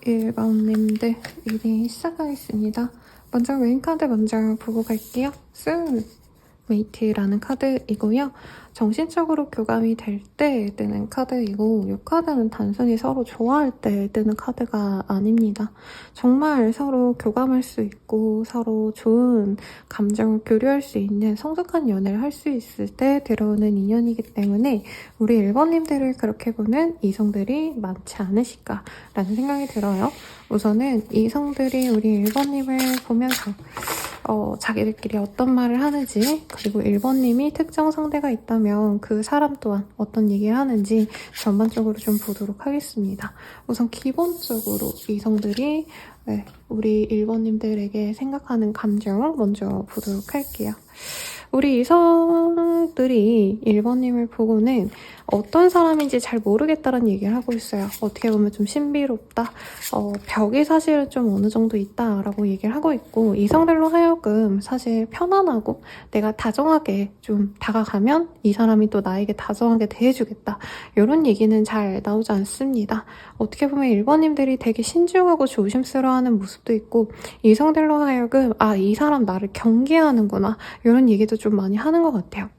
1번님들 리딩 시작하겠습니다. 먼저 메인 카드 먼저 보고 갈게요. 소울메이트라는 카드이고요. 정신적으로 교감이 될 때 뜨는 카드이고, 이 카드는 단순히 서로 좋아할 때 뜨는 카드가 아닙니다. 정말 서로 교감할 수 있고 서로 좋은 감정을 교류할 수 있는 성숙한 연애를 할 수 있을 때 들어오는 인연이기 때문에 우리 1번님들을 그렇게 보는 이성들이 많지 않으실까라는 생각이 들어요. 우선은 이성들이 우리 1번님을 보면서 자기들끼리 어떤 말을 하는지, 그리고 1번님이 특정 상대가 있다면 그 사람 또한 어떤 얘기를 하는지 전반적으로 좀 보도록 하겠습니다. 우선 기본적으로 이성들이 우리 1번님들에게 생각하는 감정을 먼저 보도록 할게요. 우리 이성들이 1번님을 보고는 어떤 사람인지 잘 모르겠다는 얘기를 하고 있어요. 어떻게 보면 좀 신비롭다, 벽이 사실은 좀 어느 정도 있다라고 얘기를 하고 있고, 이성들로 하여금 사실 편안하고 내가 다정하게 좀 다가가면 이 사람이 또 나에게 다정하게 대해주겠다, 이런 얘기는 잘 나오지 않습니다. 어떻게 보면 1번님들이 되게 신중하고 조심스러워하는 모습도 있고, 이성들로 하여금 이 사람 나를 경계하는구나, 이런 얘기도 좀 많이 하는 것 같아요.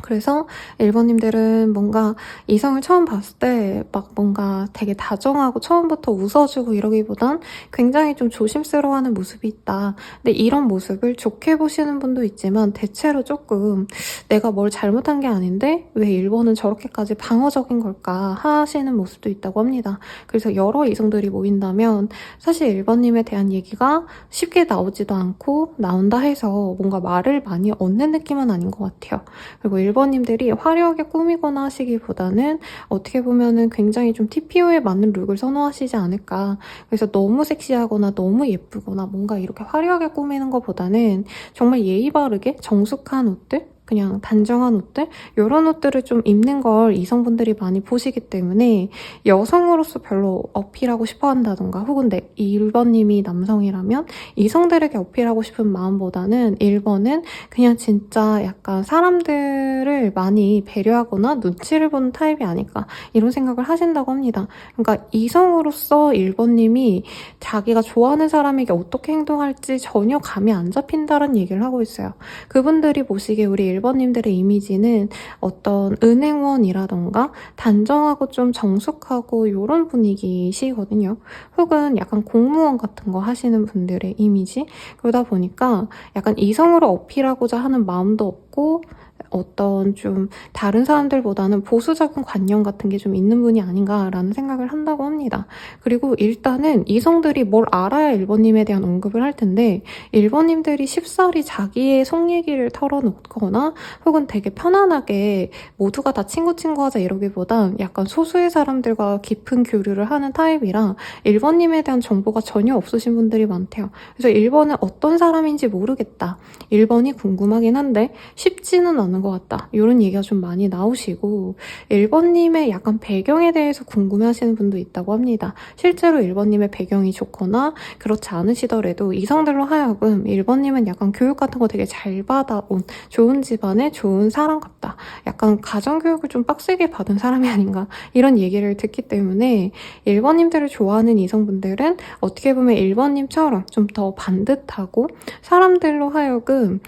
그래서 1번님들은 뭔가 이성을 처음 봤을 때 막 뭔가 되게 다정하고 처음부터 웃어주고 이러기보단 굉장히 좀 조심스러워하는 모습이 있다. 근데 이런 모습을 좋게 보시는 분도 있지만 대체로 조금 내가 뭘 잘못한 게 아닌데 왜 1번은 저렇게까지 방어적인 걸까 하시는 모습도 있다고 합니다. 그래서 여러 이성들이 모인다면 사실 1번님에 대한 얘기가 쉽게 나오지도 않고, 나온다 해서 뭔가 말을 많이 얻는 느낌은 아닌 것 같아요. 그리고 1번님들이 화려하게 꾸미거나 하시기보다는 어떻게 보면은 굉장히 좀 TPO에 맞는 룩을 선호하시지 않을까. 그래서 너무 섹시하거나 너무 예쁘거나 뭔가 이렇게 화려하게 꾸미는 것보다는 정말 예의 바르게 정숙한 옷들, 그냥 단정한 옷들, 이런 옷들을 좀 입는 걸 이성분들이 많이 보시기 때문에 여성으로서 별로 어필하고 싶어 한다던가, 혹은 1번님이 남성이라면 이성들에게 어필하고 싶은 마음보다는 1번은 그냥 진짜 약간 사람들을 많이 배려하거나 눈치를 보는 타입이 아닐까, 이런 생각을 하신다고 합니다. 그러니까 이성으로서 1번님이 자기가 좋아하는 사람에게 어떻게 행동할지 전혀 감이 안 잡힌다는 얘기를 하고 있어요. 그분들이 보시기에 우리 1번님들의 이미지는 어떤 은행원이라던가 단정하고 좀 정숙하고 이런 분위기시거든요. 혹은 약간 공무원 같은 거 하시는 분들의 이미지. 그러다 보니까 약간 이성으로 어필하고자 하는 마음도 없고, 어떤 좀 다른 사람들보다는 보수적인 관념 같은 게 좀 있는 분이 아닌가라는 생각을 한다고 합니다. 그리고 일단은 이성들이 뭘 알아야 1번님에 대한 언급을 할 텐데, 1번님들이 쉽사리 자기의 속 얘기를 털어놓거나 혹은 되게 편안하게 모두가 다 친구 하자 이러기보단 약간 소수의 사람들과 깊은 교류를 하는 타입이라 1번님에 대한 정보가 전혀 없으신 분들이 많대요. 그래서 1번은 어떤 사람인지 모르겠다, 1번이 궁금하긴 한데 쉽지는 않은 것 같다, 이런 얘기가 좀 많이 나오시고, 1번님의 약간 배경에 대해서 궁금해하시는 분도 있다고 합니다. 실제로 1번님의 배경이 좋거나 그렇지 않으시더라도 이성들로 하여금 1번님은 약간 교육 같은 거 되게 잘 받아온 좋은 집안의 좋은 사람 같다, 약간 가정교육을 좀 빡세게 받은 사람이 아닌가, 이런 얘기를 듣기 때문에 1번님들을 좋아하는 이성분들은 어떻게 보면 1번님처럼 좀 더 반듯하고 사람들로 하여금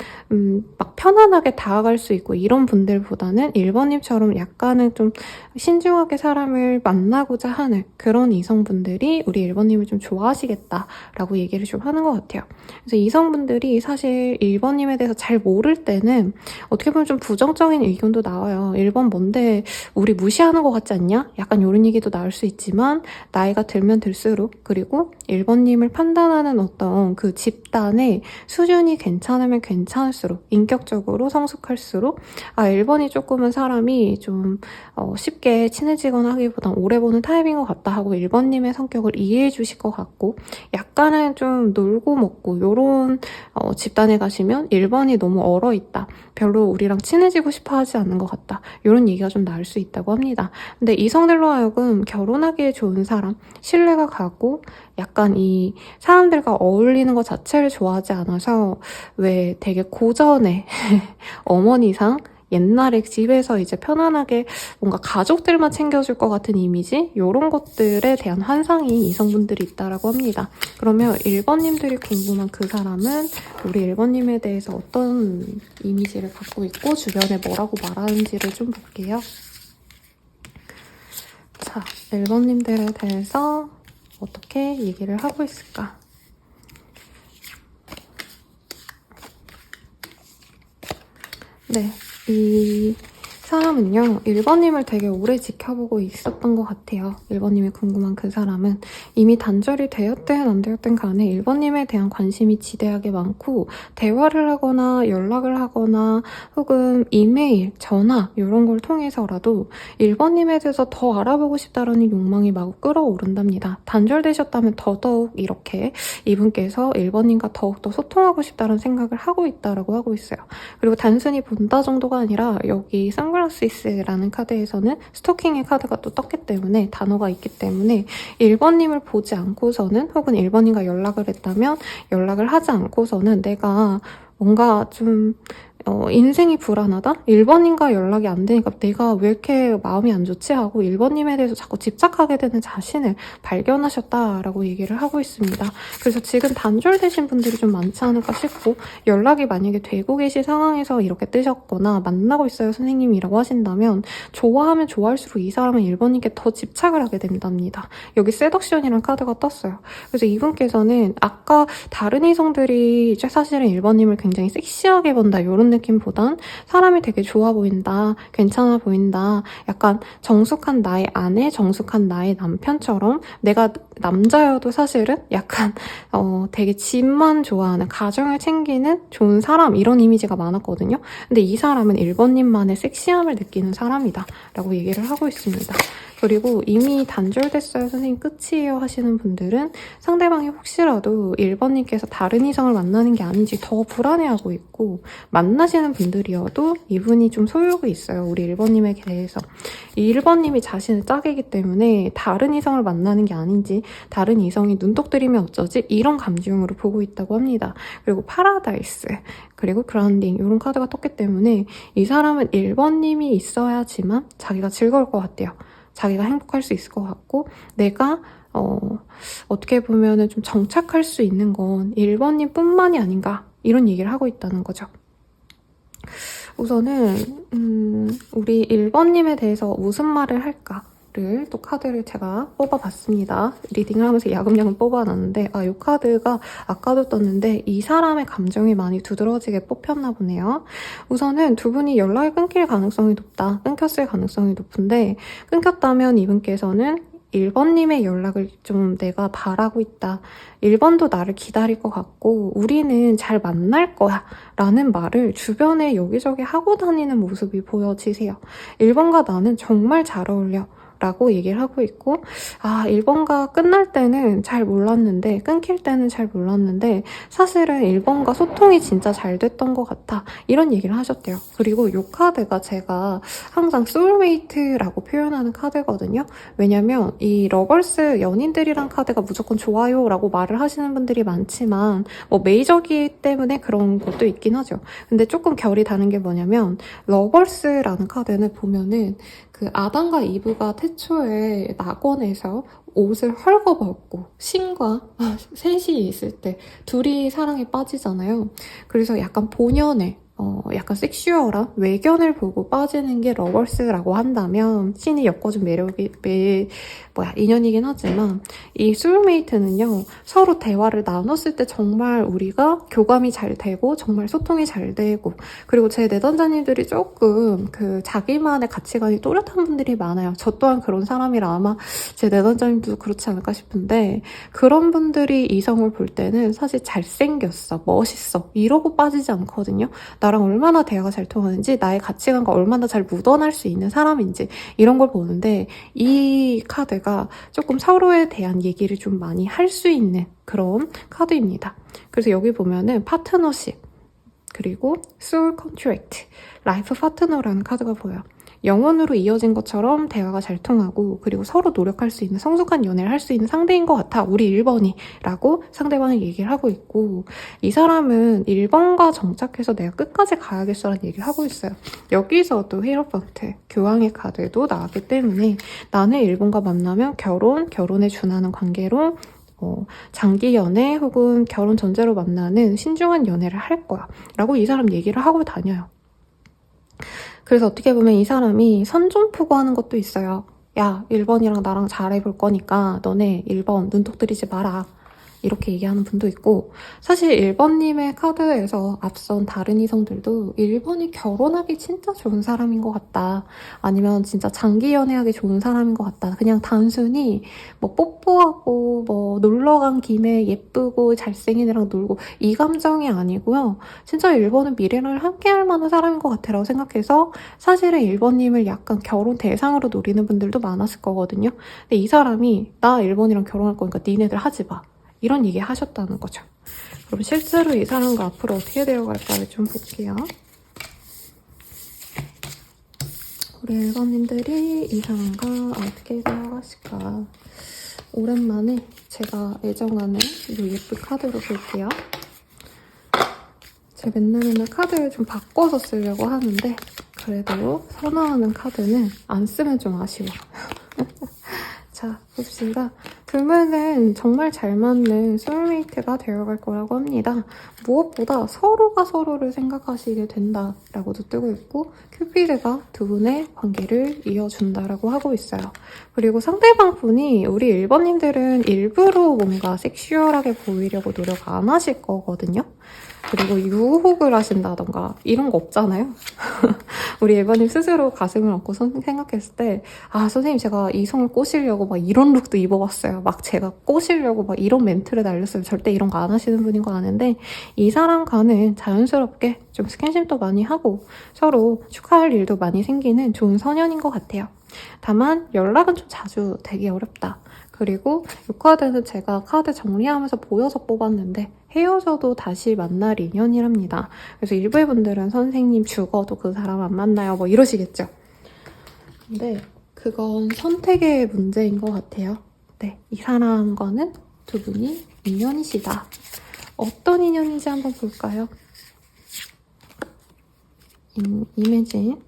막 편안하게 다가갈 수 있고 이런 분들보다는 1번님처럼 약간은 좀 신중하게 사람을 만나고자 하는 그런 이성분들이 우리 1번님을 좀 좋아하시겠다라고 얘기를 좀 하는 것 같아요. 그래서 이성분들이 사실 1번님에 대해서 잘 모를 때는 어떻게 보면 좀 부정적인 의견도 나와요. 1번 뭔데 우리 무시하는 것 같지 않냐? 약간 이런 얘기도 나올 수 있지만, 나이가 들면 들수록, 그리고 1번님을 판단하는 어떤 그 집단의 수준이 괜찮으면 괜찮을수록, 인격적으로 성숙할수록 1번이 조금은 사람이 좀 쉽게 친해지거나 하기보단 오래 보는 타입인 것 같다 하고 1번님의 성격을 이해해 주실 것 같고, 약간은 좀 놀고 먹고 요런 집단에 가시면 1번이 너무 얼어있다, 별로 우리랑 친해지고 싶어 하지 않는 것 같다, 이런 얘기가 좀 나올 수 있다고 합니다. 근데 이성들로 하여금 결혼하기에 좋은 사람, 신뢰가 가고 약간 이 사람들과 어울리는 것 자체를 좋아하지 않아서 왜 되게 고전의 어머니상 옛날에 집에서 이제 편안하게 뭔가 가족들만 챙겨줄 것 같은 이미지? 이런 것들에 대한 환상이 이성분들이 있다라고 합니다. 그러면 1번님들이 궁금한 그 사람은 우리 1번님에 대해서 어떤 이미지를 갖고 있고 주변에 뭐라고 말하는지를 좀 볼게요. 자, 1번님들에 대해서 어떻게 얘기를 하고 있을까? 네, 이 사람은요, 1번님을 되게 오래 지켜보고 있었던 것 같아요. 1번님이 궁금한 그 사람은 이미 단절이 되었든 안 되었든 간에 1번님에 대한 관심이 지대하게 많고 대화를 하거나 연락을 하거나 혹은 이메일, 전화 이런 걸 통해서라도 1번님에 대해서 더 알아보고 싶다라는 욕망이 마구 끌어오른답니다. 단절되셨다면 더더욱 이렇게 이분께서 1번님과 더욱더 소통하고 싶다는 생각을 하고 있다라고 하고 있어요. 그리고 단순히 본다 정도가 아니라 여기 선글라시스라는 카드에서는 스토킹의 카드가 또 떴기 때문에 단어가 있기 때문에 1번님을 보지 않고서는 혹은 1번님과 연락을 했다면 연락을 하지 않고서는 내가 뭔가 좀 인생이 불안하다? 1번님과 연락이 안 되니까 내가 왜 이렇게 마음이 안 좋지? 하고 1번님에 대해서 자꾸 집착하게 되는 자신을 발견하셨다라고 얘기를 하고 있습니다. 그래서 지금 단절되신 분들이 좀 많지 않을까 싶고 연락이 만약에 되고 계신 상황에서 이렇게 뜨셨거나 만나고 있어요 선생님이라고 하신다면 좋아하면 좋아할수록 이 사람은 1번님께 더 집착을 하게 된답니다. 여기 세덕션이라는 카드가 떴어요. 그래서 이분께서는 아까 다른 이성들이 사실은 1번님을 굉장히 섹시하게 본다 이런 느낌보단 사람이 되게 좋아 보인다, 괜찮아 보인다, 약간 정숙한 나의 아내, 정숙한 나의 남편처럼 내가 남자여도 사실은 약간 되게 집만 좋아하는, 가정을 챙기는 좋은 사람 이런 이미지가 많았거든요. 근데 이 사람은 1번님만의 섹시함을 느끼는 사람이다 라고 얘기를 하고 있습니다. 그리고 이미 단절됐어요 선생님 끝이에요 하시는 분들은 상대방이 혹시라도 1번님께서 다른 이성을 만나는 게 아닌지 더 불안해하고 있고 만나시는 분들이어도 이분이 좀 소욕이 있어요. 우리 1번님에 대해서. 이 1번님이 자신의 짝이기 때문에 다른 이성을 만나는 게 아닌지 다른 이성이 눈독 들이면 어쩌지? 이런 감정으로 보고 있다고 합니다. 그리고 파라다이스 그리고 그라운딩 이런 카드가 떴기 때문에 이 사람은 1번님이 있어야지만 자기가 즐거울 것 같대요. 자기가 행복할 수 있을 것 같고 내가 어떻게 보면은 좀 정착할 수 있는 건 1번님 뿐만이 아닌가 이런 얘기를 하고 있다는 거죠. 우선은 우리 1번님에 대해서 무슨 말을 할까를 또 카드를 제가 뽑아봤습니다. 리딩을 하면서 야금야금 뽑아놨는데 이 카드가 아까도 떴는데 이 사람의 감정이 많이 두드러지게 뽑혔나 보네요. 우선은 두 분이 연락이 끊길 가능성이 높다. 끊겼을 가능성이 높은데 끊겼다면 이분께서는 1번님의 연락을 좀 내가 바라고 있다. 1번도 나를 기다릴 것 같고 우리는 잘 만날 거야 라는 말을 주변에 여기저기 하고 다니는 모습이 보여지세요. 1번과 나는 정말 잘 어울려 라고 얘기를 하고 있고 1번과 끝날 때는 잘 몰랐는데 끊길 때는 잘 몰랐는데 사실은 1번과 소통이 진짜 잘 됐던 것 같아 이런 얘기를 하셨대요. 그리고 이 카드가 제가 항상 소울메이트라고 표현하는 카드거든요. 왜냐면 이 러벌스 연인들이란 카드가 무조건 좋아요 라고 말을 하시는 분들이 많지만 뭐 메이저기 때문에 그런 것도 있긴 하죠. 근데 조금 결이 다른 게 뭐냐면 러벌스라는 카드는 보면은 그 아담과 이브가 태초에 낙원에서 옷을 헐거벗고 신과 셋이 있을 때 둘이 사랑에 빠지잖아요. 그래서 약간 본연의 약간 섹슈얼한 외견을 보고 빠지는 게 러벌스라고 한다면 신이 엮어준 매력이 인연이긴 하지만 이 소울메이트는요 서로 대화를 나눴을 때 정말 우리가 교감이 잘 되고 정말 소통이 잘 되고 그리고 제 내담자님들이 조금 그 자기만의 가치관이 또렷한 분들이 많아요. 저 또한 그런 사람이라 아마 제 내담자님도 그렇지 않을까 싶은데 그런 분들이 이성을 볼 때는 사실 잘생겼어, 멋있어 이러고 빠지지 않거든요. 나랑 얼마나 대화가 잘 통하는지 나의 가치관과 얼마나 잘 묻어날 수 있는 사람인지 이런 걸 보는데 이 카드가 조금 서로에 대한 얘기를 좀 많이 할 수 있는 그런 카드입니다. 그래서 여기 보면은 파트너십 그리고 소울 컨트랙트, 라이프 파트너라는 카드가 보여요. 영혼으로 이어진 것처럼 대화가 잘 통하고 그리고 서로 노력할 수 있는 성숙한 연애를 할 수 있는 상대인 것 같아. 우리 1번이 라고 상대방이 얘기를 하고 있고 이 사람은 1번과 정착해서 내가 끝까지 가야겠어라는 얘기를 하고 있어요. 여기서도 히어로펀트 교황의 카드도 나왔기 때문에 나는 1번과 만나면 결혼에 준하는 관계로 장기 연애 혹은 결혼 전제로 만나는 신중한 연애를 할 거야 라고 이 사람 얘기를 하고 다녀요. 그래서 어떻게 보면 이 사람이 선전포고하는 것도 있어요. 야, 1번이랑 나랑 잘해볼 거니까 너네 1번 눈독 들이지 마라. 이렇게 얘기하는 분도 있고 사실 1번님의 카드에서 앞선 다른 이성들도 1번이 결혼하기 진짜 좋은 사람인 것 같다. 아니면 진짜 장기 연애하기 좋은 사람인 것 같다. 그냥 단순히 뭐 뽀뽀하고 뭐 놀러 간 김에 예쁘고 잘생긴 애랑 놀고 이 감정이 아니고요. 진짜 1번은 미래를 함께 할 만한 사람인 것 같아라고 생각해서 사실은 1번님을 약간 결혼 대상으로 노리는 분들도 많았을 거거든요. 근데 이 사람이 나 1번이랑 결혼할 거니까 니네들 하지 마. 이런 얘기 하셨다는 거죠. 그럼 실제로 이 사람과 앞으로 어떻게 되어갈까를 좀 볼게요. 우리 1번님들이 이 사람과 어떻게 되어가실까. 오랜만에 제가 애정하는 이 예쁜 카드로 볼게요. 제가 맨날 카드를 좀 바꿔서 쓰려고 하는데 그래도 선호하는 카드는 안 쓰면 좀 아쉬워. 자, 봅시다. 두 분은 정말 잘 맞는 소울메이트가 되어갈 거라고 합니다. 무엇보다 서로가 서로를 생각하시게 된다라고도 뜨고 있고 큐피드가 두 분의 관계를 이어준다라고 하고 있어요. 그리고 상대방 분이 우리 1번님들은 일부러 뭔가 섹슈얼하게 보이려고 노력 안 하실 거거든요. 그리고 유혹을 하신다던가 이런 거 없잖아요. 우리 1번님 스스로 가슴을 얹고 생각했을 때 아, 선생님 제가 이성을 꼬시려고 막 이런 룩도 입어봤어요. 막 제가 꼬시려고 막 이런 멘트를 날렸어요. 절대 이런 거 안 하시는 분인 거 아는데 이 사람과는 자연스럽게 좀 스킨십도 많이 하고 서로 축하할 일도 많이 생기는 좋은 선연인 것 같아요. 다만 연락은 좀 자주 되기 어렵다. 그리고 이 카드는 제가 카드 정리하면서 보여서 뽑았는데 헤어져도 다시 만날 인연이랍니다. 그래서 일부의 분들은 선생님 죽어도 그 사람 안 만나요 뭐 이러시겠죠. 근데 그건 선택의 문제인 것 같아요. 네, 이 사람과는 두 분이 인연이시다. 어떤 인연인지 한번 볼까요? 이매진.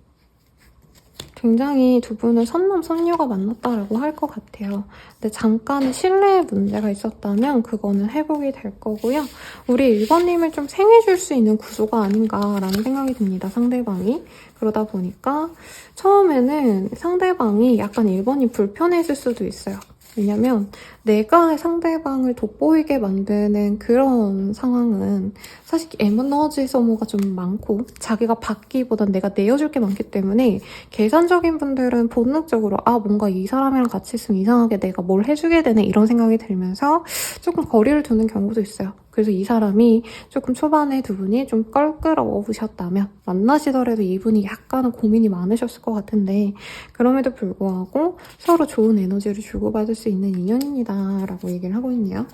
굉장히 두 분은 선남선녀가 만났다라고 할 것 같아요. 근데 잠깐의 신뢰의 문제가 있었다면 그거는 회복이 될 거고요. 우리 1번님을 좀 생해줄 수 있는 구조가 아닌가라는 생각이 듭니다. 상대방이. 그러다 보니까 처음에는 상대방이 약간 1번이 불편해질 수도 있어요. 왜냐면 내가 상대방을 돋보이게 만드는 그런 상황은 사실 에너지 소모가 좀 많고 자기가 받기보단 내가 내어줄 게 많기 때문에 계산적인 분들은 본능적으로 아 뭔가 이 사람이랑 같이 있으면 이상하게 내가 뭘 해주게 되네 이런 생각이 들면서 조금 거리를 두는 경우도 있어요. 그래서 이 사람이 조금 초반에 두 분이 좀 껄끄러우셨다면 만나시더라도 이분이 약간은 고민이 많으셨을 것 같은데 그럼에도 불구하고 서로 좋은 에너지를 주고받을 수 있는 인연입니다 라고 얘기를 하고 있네요.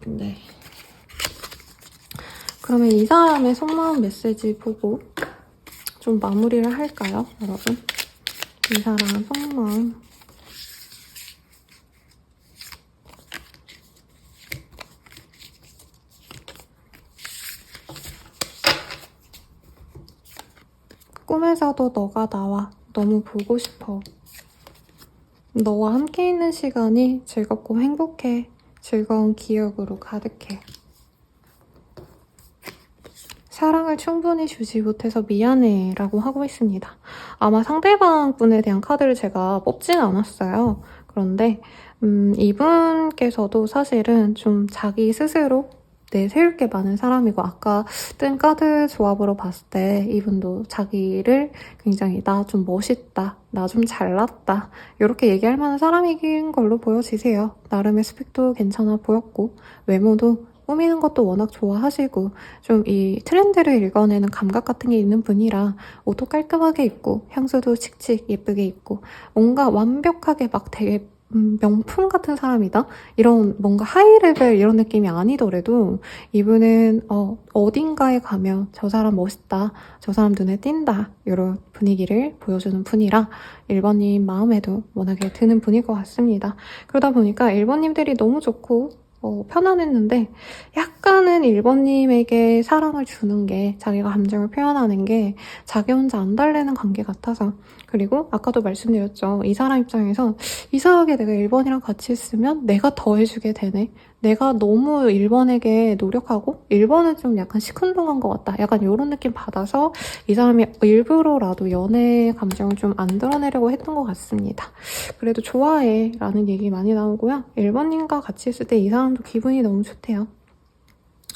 네. 그러면 이 사람의 속마음 메시지 보고 좀 마무리를 할까요, 여러분? 이 사람 속마음. 꿈에서도 너가 나와. 너무 보고 싶어. 너와 함께 있는 시간이 즐겁고 행복해. 즐거운 기억으로 가득해. 사랑을 충분히 주지 못해서 미안해 라고 하고 있습니다. 아마 상대방 분에 대한 카드를 제가 뽑진 않았어요. 그런데 이분께서도 사실은 좀 자기 스스로 내세울 게 많은 사람이고 아까 뜬 카드 조합으로 봤을 때 이분도 자기를 굉장히 나 좀 멋있다, 나 좀 잘났다 이렇게 얘기할 만한 사람인 걸로 보여지세요. 나름의 스펙도 괜찮아 보였고 외모도 꾸미는 것도 워낙 좋아하시고 좀 이 트렌드를 읽어내는 감각 같은 게 있는 분이라 옷도 깔끔하게 입고 향수도 칙칙 예쁘게 입고 뭔가 완벽하게 막 되게 명품 같은 사람이다? 이런 뭔가 하이레벨 이런 느낌이 아니더라도 이분은 어딘가에 가면 저 사람 멋있다, 저 사람 눈에 띈다 이런 분위기를 보여주는 분이라 1번님 마음에도 워낙에 드는 분일 것 같습니다. 그러다 보니까 1번님들이 너무 좋고 편안했는데 약간은 1번님에게 사랑을 주는 게 자기가 감정을 표현하는 게 자기 혼자 안 달래는 관계 같아서 그리고 아까도 말씀드렸죠. 이 사람 입장에서 이상하게 내가 1번이랑 같이 있으면 내가 더 해주게 되네. 내가 너무 1번에게 노력하고 1번은 좀 약간 시큰둥한 것 같다. 약간 이런 느낌 받아서 이 사람이 일부러라도 연애의 감정을 좀 안 드러내려고 했던 것 같습니다. 그래도 좋아해 라는 얘기 많이 나오고요. 1번님과 같이 있을 때 이 사람도 기분이 너무 좋대요.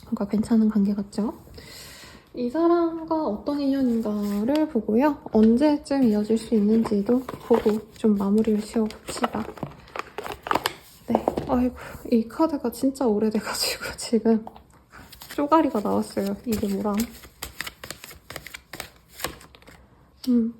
뭔가 괜찮은 관계 같죠? 이 사람과 어떤 인연인가를 보고요. 언제쯤 이어질 수 있는지도 보고 좀 마무리를 지어봅시다. 네, 아이고 이 카드가 진짜 오래돼가지고 지금 쪼가리가 나왔어요. 이게 뭐람?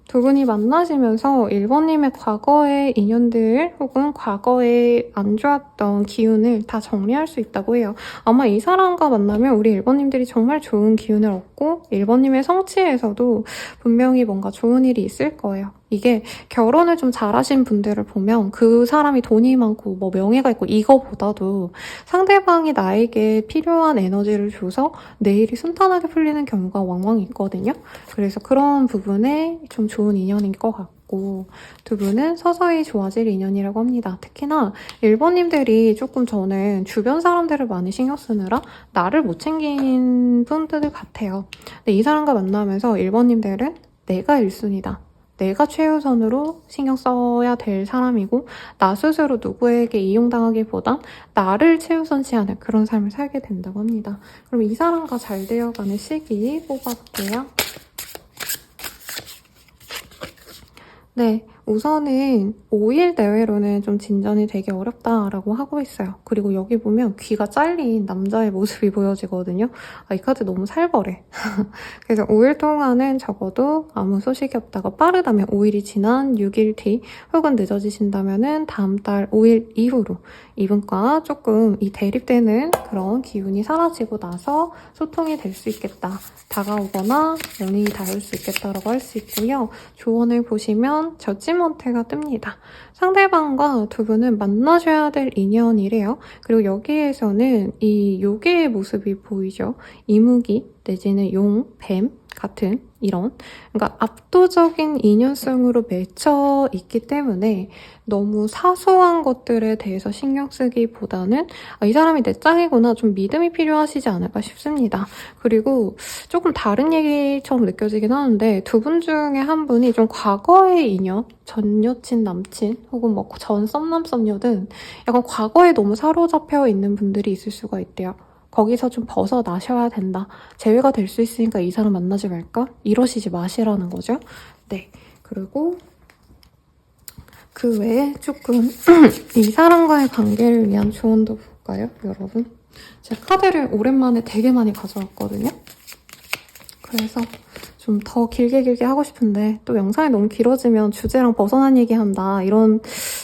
두 분이 만나시면서 1번님의 과거의 인연들 혹은 과거에 안 좋았던 기운을 다 정리할 수 있다고 해요. 아마 이 사람과 만나면 우리 1번님들이 정말 좋은 기운을 얻고 1번님의 성취에서도 분명히 뭔가 좋은 일이 있을 거예요. 이게 결혼을 좀 잘하신 분들을 보면 그 사람이 돈이 많고 뭐 명예가 있고 이거보다도 상대방이 나에게 필요한 에너지를 줘서 내 일이 순탄하게 풀리는 경우가 왕왕 있거든요. 그래서 그런 부분에 좀 좋은 인연인 것 같고 두 분은 서서히 좋아질 인연이라고 합니다. 특히나 1번님들이 조금 저는 주변 사람들을 많이 신경 쓰느라 나를 못 챙긴 분들 같아요. 근데 이 사람과 만나면서 1번님들은 내가 1순위다. 내가 최우선으로 신경 써야 될 사람이고 나 스스로 누구에게 이용당하기보단 나를 최우선시하는 그런 삶을 살게 된다고 합니다. 그럼 이 사람과 잘 되어가는 시기 뽑아볼게요. 네, 우선은 5일 내외로는 좀 진전이 되게 어렵다라고 하고 있어요. 그리고 여기 보면 귀가 잘린 남자의 모습이 보여지거든요. 이 카드 너무 살벌해. 그래서 5일 동안은 적어도 아무 소식이 없다가 빠르다면 5일이 지난 6일 뒤 혹은 늦어지신다면 다음 달 5일 이후로 이분과 조금 이 대립되는 그런 기운이 사라지고 나서 소통이 될 수 있겠다. 다가오거나 연인이 닿을 수 있겠다라고 할 수 있고요. 조언을 보시면 저지먼트가 뜹니다. 상대방과 두 분은 만나셔야 될 인연이래요. 그리고 여기에서는 이 요괴의 모습이 보이죠. 이무기 내지는 용, 뱀 같은 이런 그러니까 압도적인 인연성으로 맺혀 있기 때문에 너무 사소한 것들에 대해서 신경 쓰기보다는 이 사람이 내 짝이구나 좀 믿음이 필요하시지 않을까 싶습니다. 그리고 조금 다른 얘기처럼 느껴지긴 하는데 두 분 중에 한 분이 좀 과거의 인연 전 여친 남친 혹은 뭐 전 썸남 썸녀든 약간 과거에 너무 사로잡혀 있는 분들이 있을 수가 있대요. 거기서 좀 벗어나셔야 된다. 재회가 될 수 있으니까 이 사람 만나지 말까? 이러시지 마시라는 거죠. 네. 그리고 그 외에 조금 이 사람과의 관계를 위한 조언도 볼까요, 여러분? 제가 카드를 오랜만에 되게 많이 가져왔거든요. 그래서 좀 더 길게 하고 싶은데 또 영상이 너무 길어지면 주제랑 벗어난 얘기한다 이런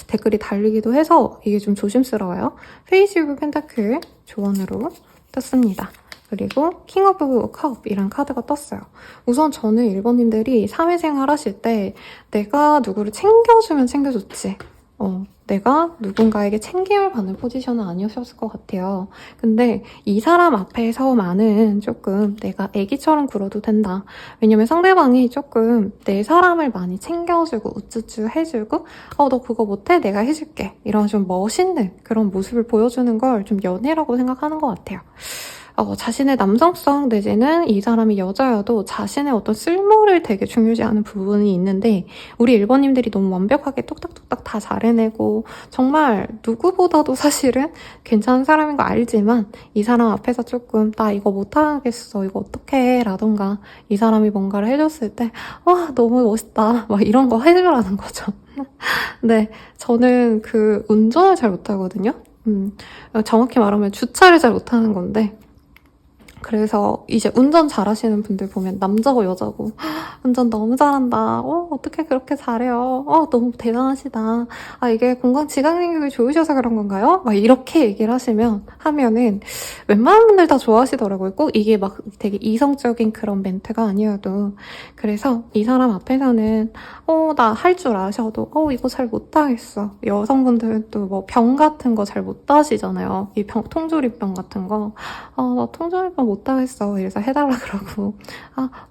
댓글이 달리기도 해서 이게 좀 조심스러워요. 페이지 오브 펜타클 조언으로 떴습니다. 그리고 킹 오브 컵이란 카드가 떴어요. 우선 저는 1번님들이 사회생활 하실 때 내가 누구를 챙겨주면 챙겨줬지. 내가 누군가에게 챙김을 받는 포지션은 아니었을 것 같아요. 근데 이 사람 앞에서만은 조금 내가 애기처럼 굴어도 된다. 왜냐면 상대방이 조금 내 사람을 많이 챙겨주고 우쭈쭈 해주고 너 그거 못해? 내가 해줄게. 이런 좀 멋있는 그런 모습을 보여주는 걸 좀 연애라고 생각하는 것 같아요. 자신의 남성성 내지는 이 사람이 여자여도 자신의 어떤 쓸모를 되게 중요시하는 부분이 있는데 우리 1번님들이 너무 완벽하게 뚝딱뚝딱 다 잘해내고 정말 누구보다도 사실은 괜찮은 사람인 거 알지만 이 사람 앞에서 조금 나 이거 못하겠어 이거 어떡해 라던가 이 사람이 뭔가를 해줬을 때 와 너무 멋있다 막 이런 거 해주라는 거죠. 네, 저는 그 운전을 잘 못하거든요. 정확히 말하면 주차를 잘 못하는 건데 그래서 이제 운전 잘하시는 분들 보면 남자고 여자고 운전 너무 잘한다. 어떻게 그렇게 잘해요? 너무 대단하시다. 아, 이게 지각능력이 좋으셔서 그런 건가요? 막 이렇게 얘기를 하면은 웬만한 분들 다 좋아하시더라고요. 꼭 이게 막 되게 이성적인 그런 멘트가 아니어도. 그래서 이 사람 앞에서는 나 할 줄 아셔도 이거 잘 못하겠어. 여성분들은 또 뭐 병 같은 거 잘 못 하시잖아요. 이 통조림병 같은 거. 나 통조림병 못하겠어. 이래서 해달라 그러고.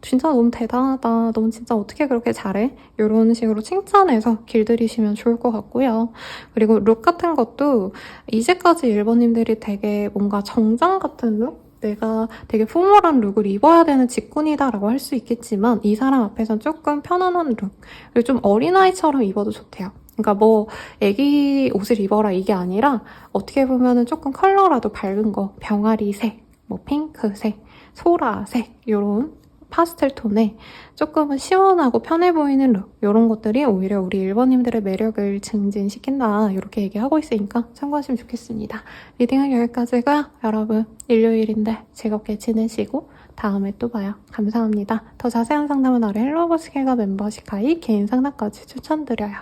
진짜 너무 대단하다. 넌 진짜 어떻게 그렇게 잘해? 이런 식으로 칭찬해서 길들이시면 좋을 것 같고요. 그리고 룩 같은 것도 이제까지 일본님들이 되게 뭔가 정장 같은 룩? 내가 되게 포멀한 룩을 입어야 되는 직군이다라고 할 수 있겠지만 이 사람 앞에선 조금 편안한 룩, 그리고 좀 어린아이처럼 입어도 좋대요. 그러니까 뭐 애기 옷을 입어라 이게 아니라 어떻게 보면은 조금 컬러라도 밝은 거, 병아리색, 뭐 핑크색, 소라색 이런 파스텔 톤에 조금은 시원하고 편해 보이는 룩 이런 것들이 오히려 우리 일본님들의 매력을 증진시킨다 이렇게 얘기하고 있으니까 참고하시면 좋겠습니다. 리딩은 여기까지고요. 여러분 일요일인데 즐겁게 지내시고 다음에 또 봐요. 감사합니다. 더 자세한 상담은 아래 헬로버스킬과 멤버십 가입 개인 상담까지 추천드려요.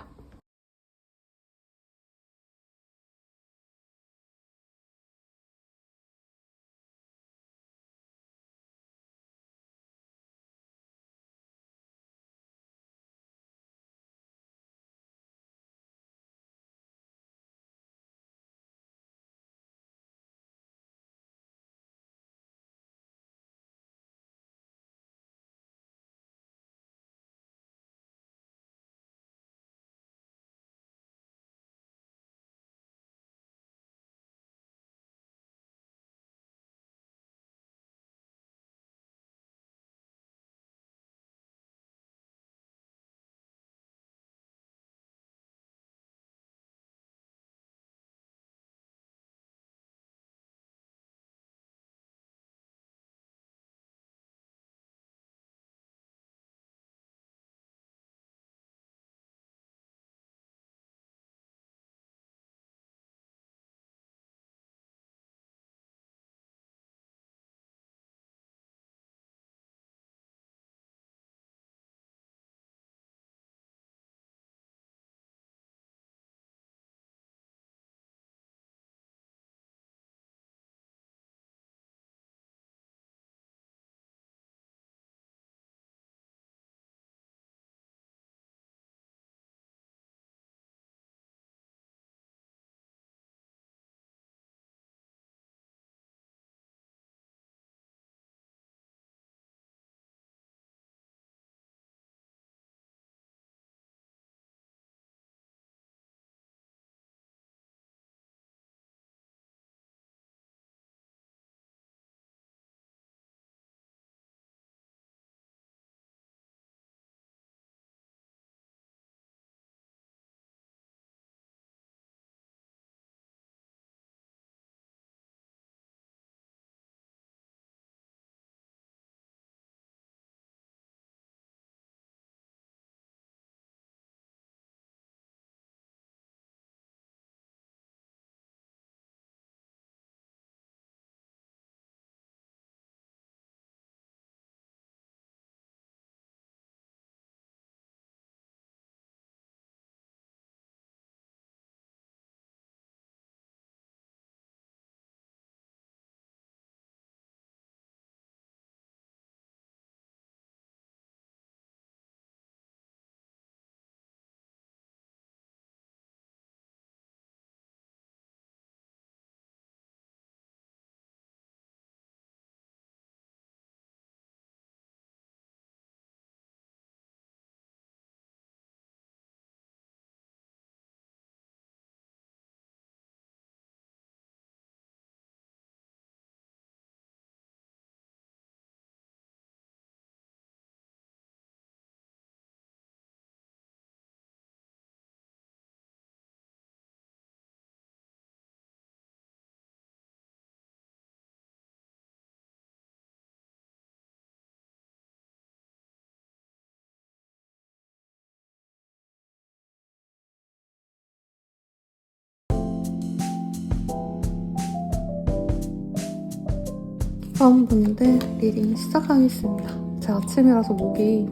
다음분들 리딩 시작하겠습니다. 제 아침이라서 목이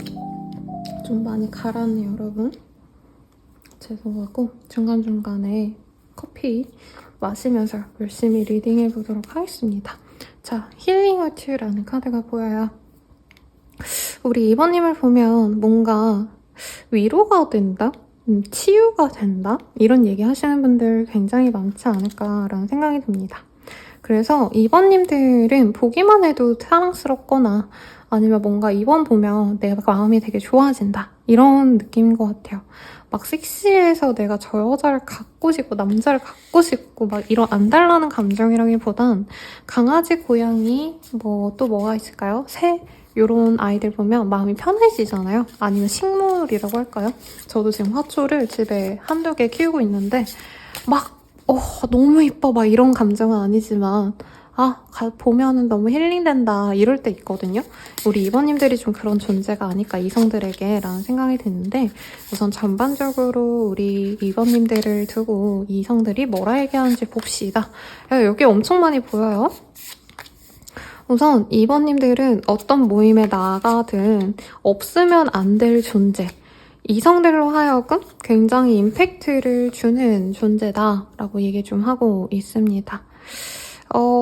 좀 많이 가라앉네요, 여러분. 죄송하고 중간중간에 커피 마시면서 열심히 리딩해보도록 하겠습니다. 자, 힐링 하트라는 카드가 보여요. 우리 2번님을 보면 뭔가 위로가 된다? 치유가 된다? 이런 얘기 하시는 분들 굉장히 많지 않을까라는 생각이 듭니다. 그래서 2번님들은 보기만 해도 사랑스럽거나 아니면 뭔가 2번 보면 내 마음이 되게 좋아진다. 이런 느낌인 것 같아요. 막 섹시해서 내가 저 여자를 갖고 싶고 남자를 갖고 싶고 막 이런 안달나는 감정이라기보단 강아지, 고양이, 뭐 또 뭐가 있을까요? 새? 이런 아이들 보면 마음이 편해지잖아요. 아니면 식물이라고 할까요? 저도 지금 화초를 집에 한두 개 키우고 있는데 막 너무 이뻐 막 이런 감정은 아니지만 보면은 너무 힐링된다 이럴 때 있거든요. 우리 2번님들이 좀 그런 존재가 아닐까 이성들에게 라는 생각이 드는데 우선 전반적으로 우리 2번님들을 두고 이성들이 뭐라 얘기하는지 봅시다. 여기 엄청 많이 보여요. 우선 2번님들은 어떤 모임에 나가든 없으면 안 될 존재, 이성들로 하여금 굉장히 임팩트를 주는 존재다라고 얘기 좀 하고 있습니다.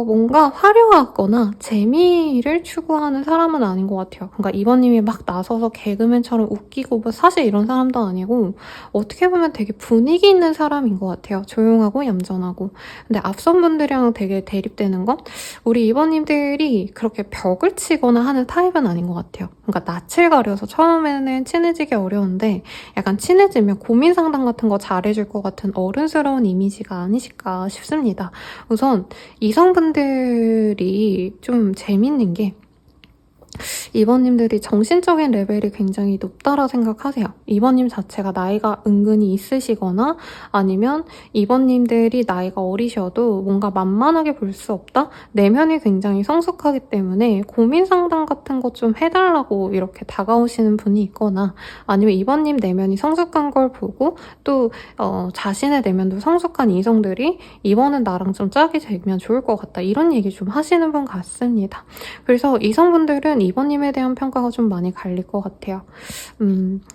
뭔가 화려하거나 재미를 추구하는 사람은 아닌 것 같아요. 그러니까 2번님이 막 나서서 개그맨처럼 웃기고 뭐 사실 이런 사람도 아니고 어떻게 보면 되게 분위기 있는 사람인 것 같아요. 조용하고 얌전하고. 근데 앞선 분들이랑 되게 대립되는 건 우리 2번님들이 그렇게 벽을 치거나 하는 타입은 아닌 것 같아요. 그러니까 낯을 가려서 처음에는 친해지기 어려운데 약간 친해지면 고민 상담 같은 거 잘해줄 것 같은 어른스러운 이미지가 아니실까 싶습니다. 우선 이성분들이 좀 재밌는 게 2번님들이 정신적인 레벨이 굉장히 높다라 생각하세요. 2번님 자체가 나이가 은근히 있으시거나 아니면 2번님들이 나이가 어리셔도 뭔가 만만하게 볼 수 없다? 내면이 굉장히 성숙하기 때문에 고민 상담 같은 거 좀 해달라고 이렇게 다가오시는 분이 있거나 아니면 2번님 내면이 성숙한 걸 보고 또 자신의 내면도 성숙한 이성들이 2번은 나랑 좀 짝이 되면 좋을 것 같다. 이런 얘기 좀 하시는 분 같습니다. 그래서 이성분들은 2번님에 대한 평가가 좀 많이 갈릴 것 같아요.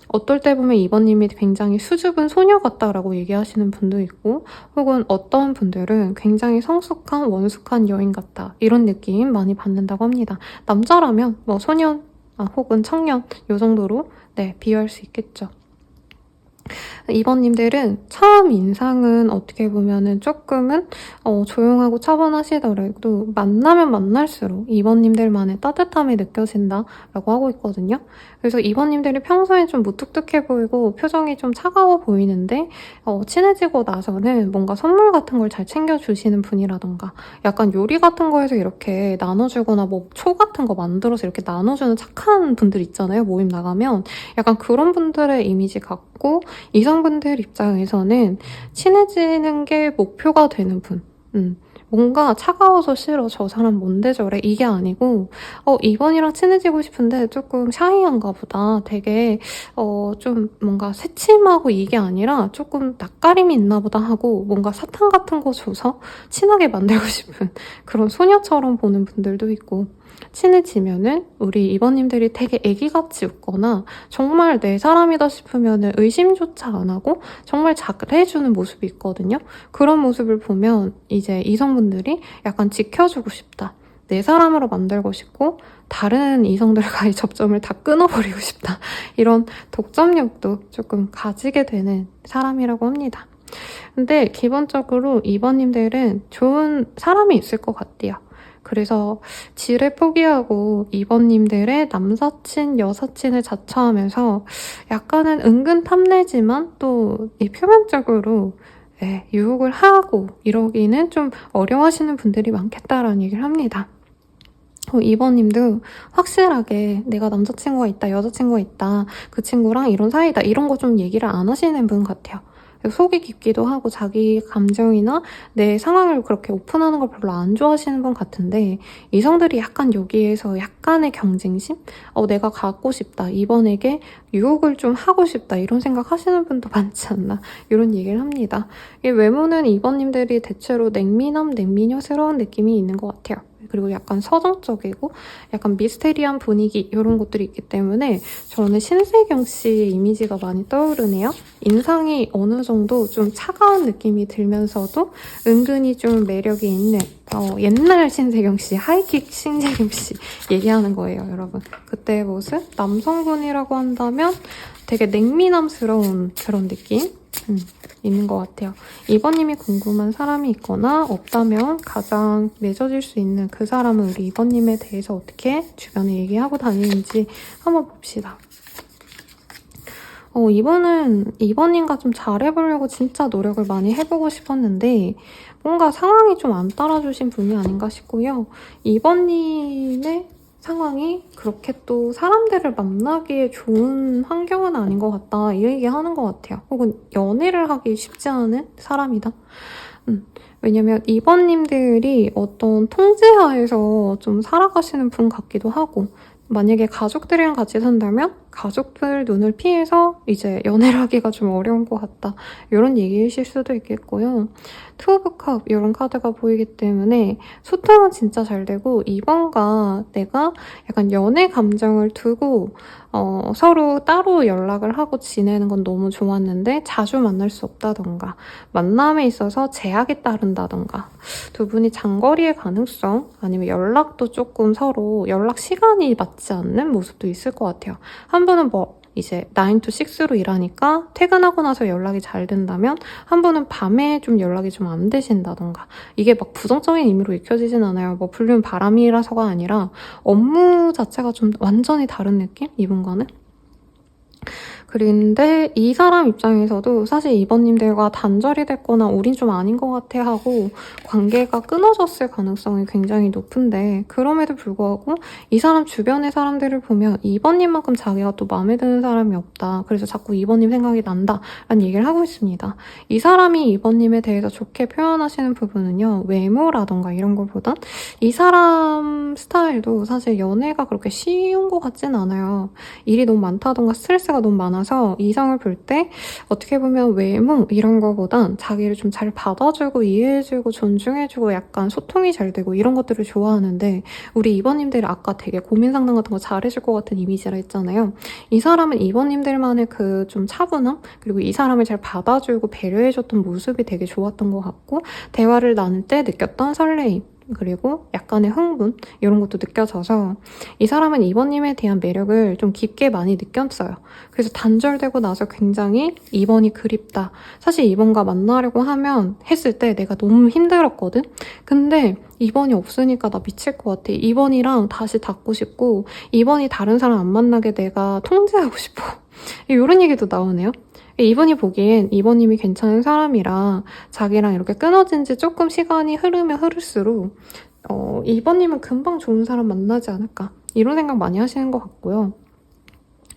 어떨 때 보면 2번님이 굉장히 수줍은 소녀 같다라고 얘기하시는 분도 있고 혹은 어떤 분들은 굉장히 성숙한 원숙한 여인 같다 이런 느낌 많이 받는다고 합니다. 남자라면 뭐 소년 혹은 청년 이 정도로 비유할 수 있겠죠. 2번님들은 처음 인상은 어떻게 보면은 조금은 조용하고 차분하시더라도 만나면 만날수록 2번님들만의 따뜻함이 느껴진다라고 하고 있거든요. 그래서 2번님들이 평소에 좀 무뚝뚝해 보이고 표정이 좀 차가워 보이는데 친해지고 나서는 뭔가 선물 같은 걸 잘 챙겨주시는 분이라던가 약간 요리 같은 거에서 이렇게 나눠주거나 뭐 초 같은 거 만들어서 이렇게 나눠주는 착한 분들 있잖아요. 모임 나가면 약간 그런 분들의 이미지 같고 이성분들 입장에서는 친해지는 게 목표가 되는 분. 뭔가 차가워서 싫어. 저 사람 뭔데 저래. 이게 아니고 2번이랑 친해지고 싶은데 조금 샤이한가 보다. 되게 좀 뭔가 새침하고 이게 아니라 조금 낯가림이 있나 보다 하고 뭔가 사탕 같은 거 줘서 친하게 만들고 싶은 그런 소녀처럼 보는 분들도 있고 친해지면은 우리 2번님들이 되게 애기같이 웃거나 정말 내 사람이다 싶으면은 의심조차 안 하고 정말 잘해주는 모습이 있거든요. 그런 모습을 보면 이제 이성분들이 약간 지켜주고 싶다. 내 사람으로 만들고 싶고 다른 이성들과의 접점을 다 끊어버리고 싶다. 이런 독점력도 조금 가지게 되는 사람이라고 합니다. 근데 기본적으로 2번님들은 좋은 사람이 있을 것 같아요. 그래서 지를 포기하고 2번님들의 남사친, 여사친을 자처하면서 약간은 은근 탐내지만 또 표면적으로 유혹을 하고 이러기는 좀 어려워하시는 분들이 많겠다라는 얘기를 합니다. 2번님도 확실하게 내가 남자친구가 있다, 여자친구가 있다, 그 친구랑 이런 사이다 이런 거 좀 얘기를 안 하시는 분 같아요. 속이 깊기도 하고 자기 감정이나 내 상황을 그렇게 오픈하는 걸 별로 안 좋아하시는 분 같은데 이성들이 약간 여기에서 약간의 경쟁심? 내가 갖고 싶다. 이번에게 유혹을 좀 하고 싶다. 이런 생각 하시는 분도 많지 않나. 이런 얘기를 합니다. 이 외모는 2번님들이 대체로 냉미남, 냉미녀스러운 느낌이 있는 것 같아요. 그리고 약간 서정적이고 약간 미스테리한 분위기 이런 것들이 있기 때문에 저는 신세경 씨의 이미지가 많이 떠오르네요. 인상이 어느 정도 좀 차가운 느낌이 들면서도 은근히 좀 매력이 있는 옛날 신세경 씨, 하이킥 신세경 씨 얘기하는 거예요, 여러분. 그때의 모습? 남성분이라고 한다면 되게 냉미남스러운 그런 느낌? 있는 것 같아요. 이번님이 궁금한 사람이 있거나 없다면 가장 맺어질 수 있는 그 사람은 우리 이번님에 대해서 어떻게 주변에 얘기하고 다니는지 한번 봅시다. 이번님과 좀 잘해보려고 진짜 노력을 많이 해보고 싶었는데 뭔가 상황이 좀 안 따라주신 분이 아닌가 싶고요. 이번님의 상황이 그렇게 또 사람들을 만나기에 좋은 환경은 아닌 것 같다 이 얘기하는 것 같아요. 혹은 연애를 하기 쉽지 않은 사람이다. 왜냐면 이번님들이 어떤 통제하에서 좀 살아가시는 분 같기도 하고 만약에 가족들이랑 같이 산다면 가족들 눈을 피해서 이제 연애를 하기가 좀 어려운 것 같다. 이런 얘기이실 수도 있겠고요. 투 오브 컵 이런 카드가 보이기 때문에 소통은 진짜 잘 되고 이번과 내가 약간 연애 감정을 두고 서로 따로 연락을 하고 지내는 건 너무 좋았는데 자주 만날 수 없다던가 만남에 있어서 제약이 따른다던가 두 분이 장거리의 가능성 아니면 연락도 조금 서로 연락 시간이 맞지 않는 모습도 있을 것 같아요. 한 분은 이제 9 to 6로 일하니까 퇴근하고 나서 연락이 잘 된다면 한 분은 밤에 좀 연락이 좀 안 되신다던가 이게 막 부정적인 의미로 익혀지진 않아요. 불륜 바람이라서가 아니라 업무 자체가 좀 완전히 다른 느낌? 이분과는? 그런데 이 사람 입장에서도 사실 이번님들과 단절이 됐거나 우린 좀 아닌 것 같아 하고 관계가 끊어졌을 가능성이 굉장히 높은데 그럼에도 불구하고 이 사람 주변의 사람들을 보면 이번님만큼 자기가 또 마음에 드는 사람이 없다. 그래서 자꾸 이번님 생각이 난다 라는 얘기를 하고 있습니다. 이 사람이 이번님에 대해서 좋게 표현하시는 부분은요. 외모라던가 이런 것보단 이 사람 스타일도 사실 연애가 그렇게 쉬운 것 같진 않아요. 일이 너무 많다던가 스트레스가 너무 많아서 이성을 볼 때 어떻게 보면 외모 이런 거보단 자기를 좀 잘 받아주고 이해해주고 존중해주고 약간 소통이 잘 되고 이런 것들을 좋아하는데 우리 이번님들이 아까 되게 고민 상담 같은 거 잘해줄 것 같은 이미지라 했잖아요. 이 사람은 이번님들만의 그 좀 차분함 그리고 이 사람을 잘 받아주고 배려해줬던 모습이 되게 좋았던 것 같고 대화를 나눌 때 느꼈던 설레임 그리고 약간의 흥분 이런 것도 느껴져서 이 사람은 이번님에 대한 매력을 좀 깊게 많이 느꼈어요. 그래서 단절되고 나서 굉장히 이번이 그립다. 사실 이번과 만나려고 했을 때 내가 너무 힘들었거든? 근데 이번이 없으니까 나 미칠 것 같아. 이번이랑 다시 닿고 싶고 이번이 다른 사람 안 만나게 내가 통제하고 싶어. 이런 얘기도 나오네요. 이분이 보기엔 이번님이 괜찮은 사람이라 자기랑 이렇게 끊어진 지 조금 시간이 흐르면 흐를수록 이번님은 금방 좋은 사람 만나지 않을까 이런 생각 많이 하시는 것 같고요.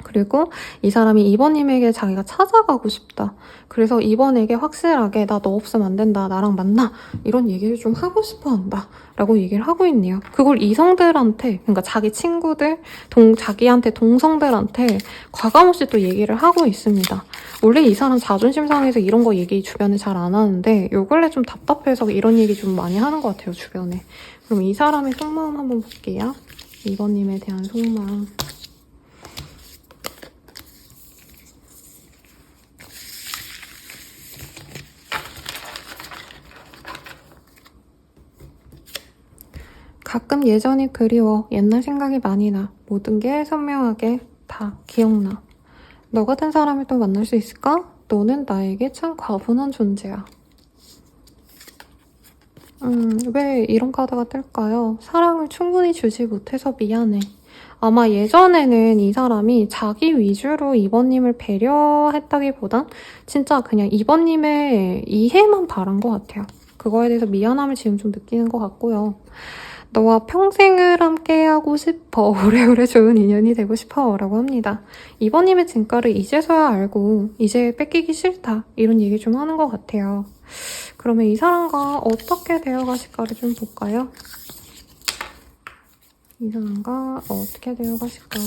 그리고 이 사람이 이번님에게 자기가 찾아가고 싶다. 그래서 이번에게 확실하게 나 너 없으면 안 된다. 나랑 만나. 이런 얘기를 좀 하고 싶어 한다. 라고 얘기를 하고 있네요. 그걸 이성들한테 그러니까 자기 친구들, 자기한테 동성들한테 과감없이 또 얘기를 하고 있습니다. 원래 이 사람 자존심 상해서 이런 거 얘기 주변에 잘 안 하는데 요 근래 좀 답답해서 이런 얘기 좀 많이 하는 것 같아요. 주변에. 그럼 이 사람의 속마음 한번 볼게요. 이번님에 대한 속마음. 가끔 예전이 그리워. 옛날 생각이 많이 나. 모든 게 선명하게 다 기억나. 너 같은 사람을 또 만날 수 있을까? 너는 나에게 참 과분한 존재야. 왜 이런 카드가 뜰까요? 사랑을 충분히 주지 못해서 미안해. 아마 예전에는 이 사람이 자기 위주로 이번님을 배려했다기보단 진짜 그냥 이번님의 이해만 바란 것 같아요. 그거에 대해서 미안함을 지금 좀 느끼는 것 같고요. 너와 평생을 함께하고 싶어. 오래오래 좋은 인연이 되고 싶어. 라고 합니다. 이번님의 진가를 이제서야 알고 이제 뺏기기 싫다. 이런 얘기 좀 하는 것 같아요. 그러면 이 사람과 어떻게 되어가실까를 좀 볼까요? 이 사람과 어떻게 되어가실까?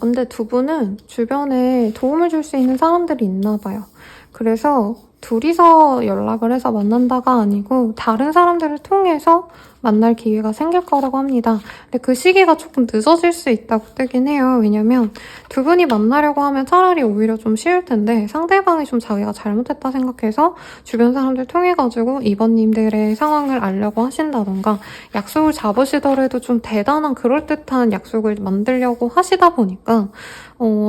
근데 두 분은 주변에 도움을 줄 수 있는 사람들이 있나 봐요. 그래서 둘이서 연락을 해서 만난다가 아니고 다른 사람들을 통해서 만날 기회가 생길 거라고 합니다. 근데 그 시기가 조금 늦어질 수 있다고 뜨긴 해요. 왜냐면 두 분이 만나려고 하면 차라리 오히려 좀 쉬울 텐데 상대방이 좀 자기가 잘못했다 생각해서 주변 사람들 통해가지고 이번님들의 상황을 알려고 하신다던가 약속을 잡으시더라도 좀 대단한 그럴듯한 약속을 만들려고 하시다 보니까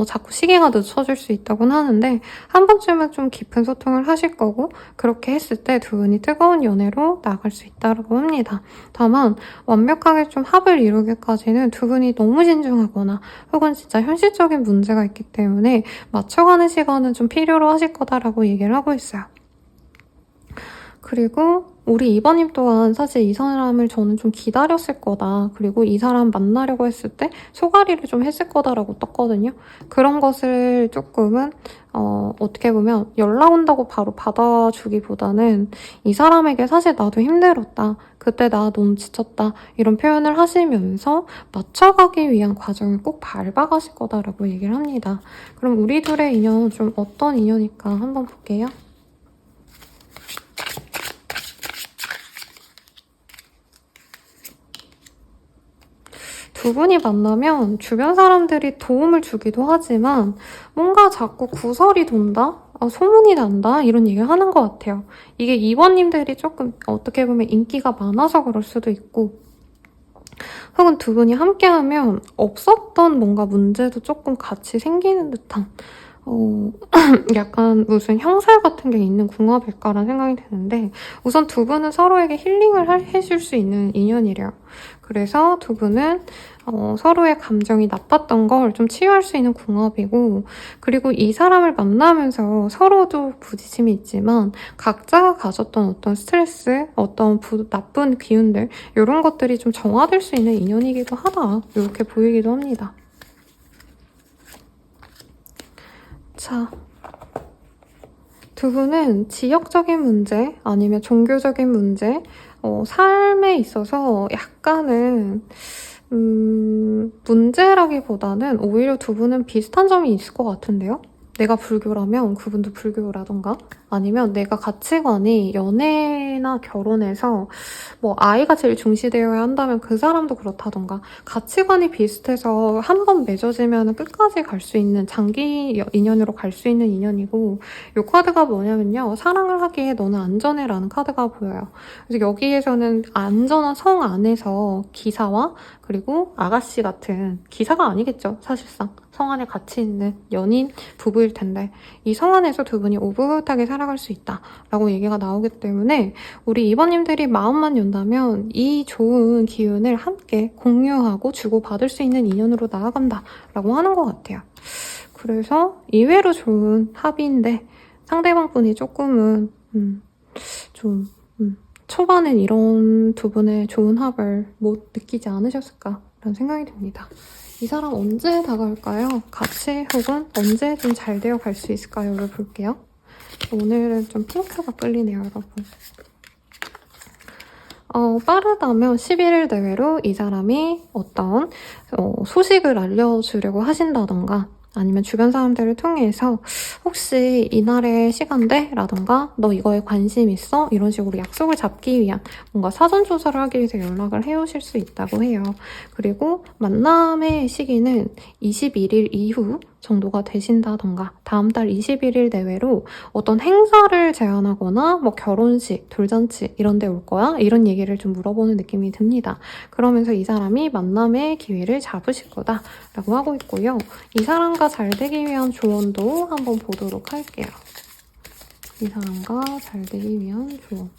자꾸 시기가 늦춰질 수 있다고는 하는데 한 번쯤은 좀 깊은 소통을 하실 거고 그렇게 했을 때 두 분이 뜨거운 연애로 나아갈 수 있다고 합니다. 다만 완벽하게 좀 합을 이루기까지는 두 분이 너무 신중하거나 혹은 진짜 현실적인 문제가 있기 때문에 맞춰가는 시간은 좀 필요로 하실 거다라고 얘기를 하고 있어요. 그리고 우리 이번님 또한 사실 이 사람을 저는 좀 기다렸을 거다. 그리고 이 사람 만나려고 했을 때 소가리를 좀 했을 거다라고 떴거든요. 그런 것을 조금은 어떻게 보면 연락 온다고 바로 받아주기보다는 이 사람에게 사실 나도 힘들었다. 그때 나 너무 지쳤다. 이런 표현을 하시면서 맞춰가기 위한 과정을 꼭 밟아가실 거다라고 얘기를 합니다. 그럼 우리 둘의 인연은 좀 어떤 인연일까 한번 볼게요. 두 분이 만나면 주변 사람들이 도움을 주기도 하지만 뭔가 자꾸 구설이 돈다? 소문이 난다? 이런 얘기를 하는 것 같아요. 이게 이번님들이 조금 어떻게 보면 인기가 많아서 그럴 수도 있고 혹은 두 분이 함께하면 없었던 뭔가 문제도 조금 같이 생기는 듯한 약간 무슨 형살 같은 게 있는 궁합일까라는 생각이 드는데 우선 두 분은 서로에게 힐링을 해줄 수 있는 인연이래요. 그래서 두 분은 서로의 감정이 나빴던 걸 좀 치유할 수 있는 궁합이고 그리고 이 사람을 만나면서 서로도 부딪힘이 있지만 각자가 가졌던 어떤 스트레스, 어떤 나쁜 기운들 이런 것들이 좀 정화될 수 있는 인연이기도 하다. 이렇게 보이기도 합니다. 자, 두 분은 지역적인 문제 아니면 종교적인 문제, 삶에 있어서 약간은 문제라기보다는 오히려 두 분은 비슷한 점이 있을 것 같은데요? 내가 불교라면 그분도 불교라던가 아니면 내가 가치관이 연애나 결혼에서 뭐 아이가 제일 중시되어야 한다면 그 사람도 그렇다던가 가치관이 비슷해서 한 번 맺어지면 끝까지 갈 수 있는 장기 인연으로 갈 수 있는 인연이고 이 카드가 뭐냐면요. 사랑을 하기에 너는 안전해 라는 카드가 보여요. 그래서 여기에서는 안전한 성 안에서 기사와 그리고 아가씨 같은 기사가 아니겠죠. 사실상 성 안에 같이 있는 연인 부부일 텐데 이 성 안에서 두 분이 오붓하게 살아갈 수 있다라고 얘기가 나오기 때문에 우리 이번님들이 마음만 연다면 이 좋은 기운을 함께 공유하고 주고받을 수 있는 인연으로 나아간다라고 하는 것 같아요. 그래서 의외로 좋은 합의인데 상대방 분이 조금은 좀 초반엔 이런 두 분의 좋은 합을 못 느끼지 않으셨을까라는 생각이 듭니다. 이 사람 언제 다가올까요? 같이 혹은 언제 좀 잘 되어 갈 수 있을까요?를 볼게요. 오늘은 좀 핑크가 끌리네요, 여러분. 빠르다면 11일 내외로 이 사람이 어떤 소식을 알려주려고 하신다던가 아니면 주변 사람들을 통해서 혹시 이날의 시간대? 라던가 너 이거에 관심 있어? 이런 식으로 약속을 잡기 위한 뭔가 사전 조사를 하기 위해서 연락을 해오실 수 있다고 해요. 그리고 만남의 시기는 21일 이후 정도가 되신다던가 다음 달 21일 내외로 어떤 행사를 제안하거나 뭐 결혼식, 돌잔치 이런 데 올 거야? 이런 얘기를 좀 물어보는 느낌이 듭니다. 그러면서 이 사람이 만남의 기회를 잡으실 거다라고 하고 있고요. 이 사람과 잘 되기 위한 조언도 한번 보도록 할게요. 이 사람과 잘 되기 위한 조언.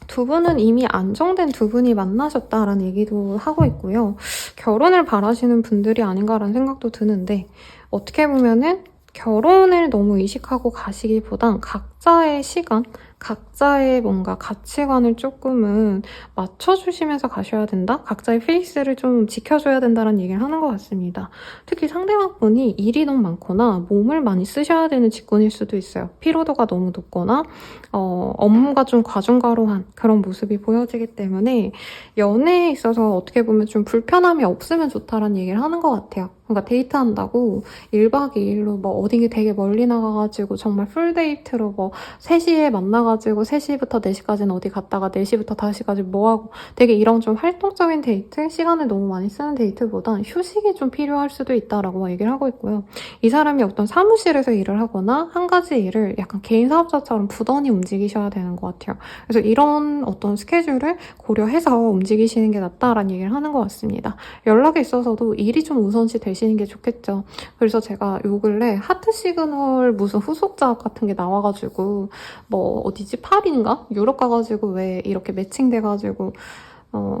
두 분은 이미 안정된 두 분이 만나셨다라는 얘기도 하고 있고요. 결혼을 바라시는 분들이 아닌가라는 생각도 드는데 어떻게 보면은 결혼을 너무 의식하고 가시기보단 각자의 시간, 각자의 뭔가 가치관을 조금은 맞춰주시면서 가셔야 된다? 각자의 페이스를 좀 지켜줘야 된다는 얘기를 하는 것 같습니다. 특히 상대방분이 일이 너무 많거나 몸을 많이 쓰셔야 되는 직군일 수도 있어요. 피로도가 너무 높거나 업무가 좀 과중과로한 그런 모습이 보여지기 때문에 연애에 있어서 어떻게 보면 좀 불편함이 없으면 좋다라는 얘기를 하는 것 같아요. 그러니까 데이트한다고 1박 2일로 뭐 어디 되게 멀리 나가가지고 정말 풀데이트로 뭐 3시에 만나가지고 3시부터 4시까지는 어디 갔다가 4시부터 5시까지 뭐하고 되게 이런 좀 활동적인 데이트? 시간을 너무 많이 쓰는 데이트보단 휴식이 좀 필요할 수도 있다라고 얘기를 하고 있고요. 이 사람이 어떤 사무실에서 일을 하거나 한 가지 일을 약간 개인 사업자처럼 부단히 움직이셔야 되는 것 같아요. 그래서 이런 어떤 스케줄을 고려해서 움직이시는 게 낫다라는 얘기를 하는 것 같습니다. 연락에 있어서도 일이 좀 우선시 되시는 게 좋겠죠. 그래서 제가 요 근래 하트 시그널 무슨 후속작 같은 게 나와가지고 뭐 어디지? 파리인가? 유럽 가가지고 왜 이렇게 매칭돼가지고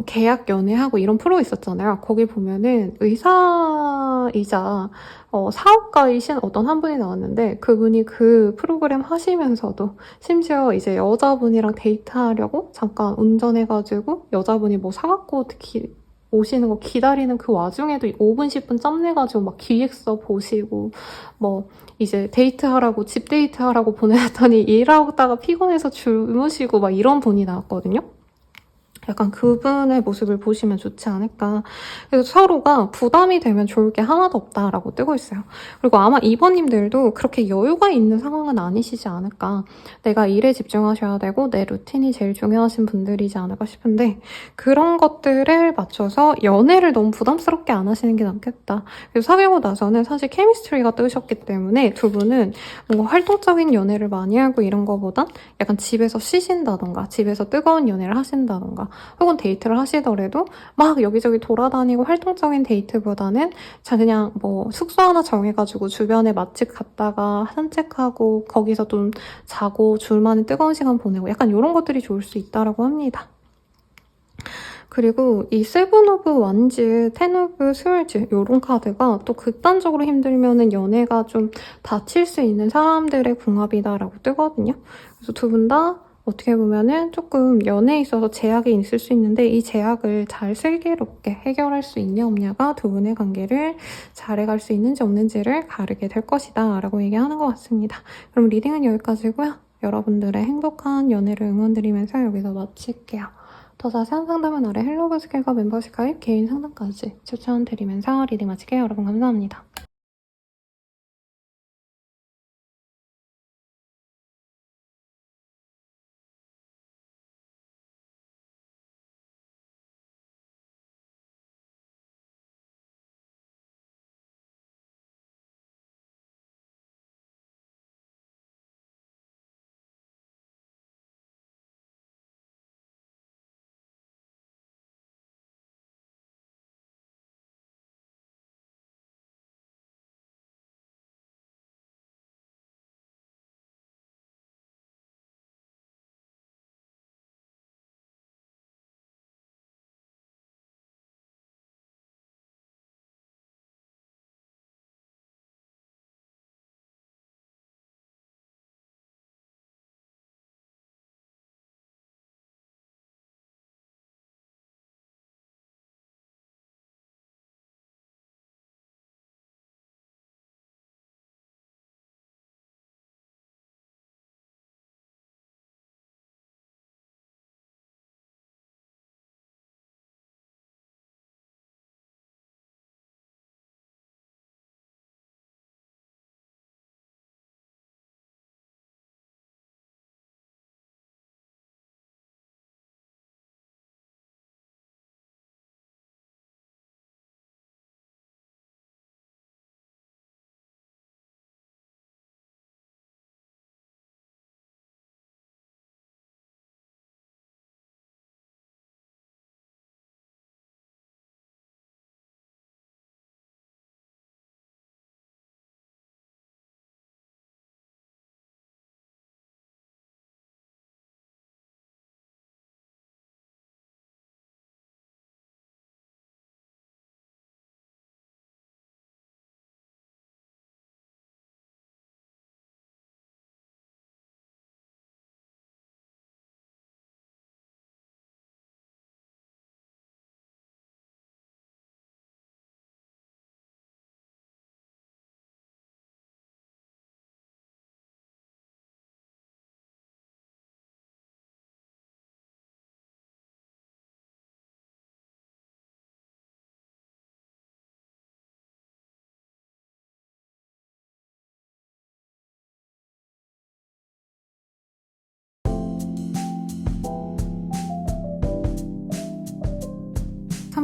계약 연애하고 이런 프로 있었잖아요. 거기 보면은 의사이자 사업가이신 어떤 한 분이 나왔는데 그분이 그 프로그램 하시면서도 심지어 이제 여자분이랑 데이트하려고 잠깐 운전해가지고 여자분이 뭐 사갖고 오시는 거 기다리는 그 와중에도 5분, 10분 짬내가지고 막 기획서 보시고 뭐 이제 데이트하라고 집 데이트하라고 보내놨더니 일하다가 피곤해서 주무시고 막 이런 분이 나왔거든요. 약간 그분의 모습을 보시면 좋지 않을까. 그래서 서로가 부담이 되면 좋을 게 하나도 없다라고 뜨고 있어요. 그리고 아마 이번님들도 그렇게 여유가 있는 상황은 아니시지 않을까. 내가 일에 집중하셔야 되고 내 루틴이 제일 중요하신 분들이지 않을까 싶은데 그런 것들을 맞춰서 연애를 너무 부담스럽게 안 하시는 게 낫겠다. 그래서 사귀고 나서는 사실 케미스트리가 뜨셨기 때문에 두 분은 뭔가 활동적인 연애를 많이 하고 이런 거보단 약간 집에서 쉬신다던가 집에서 뜨거운 연애를 하신다던가 혹은 데이트를 하시더라도 막 여기저기 돌아다니고 활동적인 데이트보다는 그냥 뭐 숙소 하나 정해가지고 주변에 맛집 갔다가 산책하고 거기서 좀 자고 줄만의 뜨거운 시간 보내고 약간 이런 것들이 좋을 수 있다고 합니다. 그리고 이 세븐 오브 완즈, 텐 오브 스월즈 이런 카드가 또 극단적으로 힘들면은 연애가 좀 다칠 수 있는 사람들의 궁합이다라고 뜨거든요. 그래서 두 분 다 어떻게 보면은 조금 연애에 있어서 제약이 있을 수 있는데 이 제약을 잘 슬기롭게 해결할 수 있냐 없냐가 두 분의 관계를 잘해갈 수 있는지 없는지를 가르게 될 것이다 라고 얘기하는 것 같습니다. 그럼 리딩은 여기까지고요. 여러분들의 행복한 연애를 응원드리면서 여기서 마칠게요. 더 자세한 상담은 아래 헬로우 스킬과 멤버십 가입, 개인 상담까지 추천드리면서 리딩 마칠게요. 여러분 감사합니다.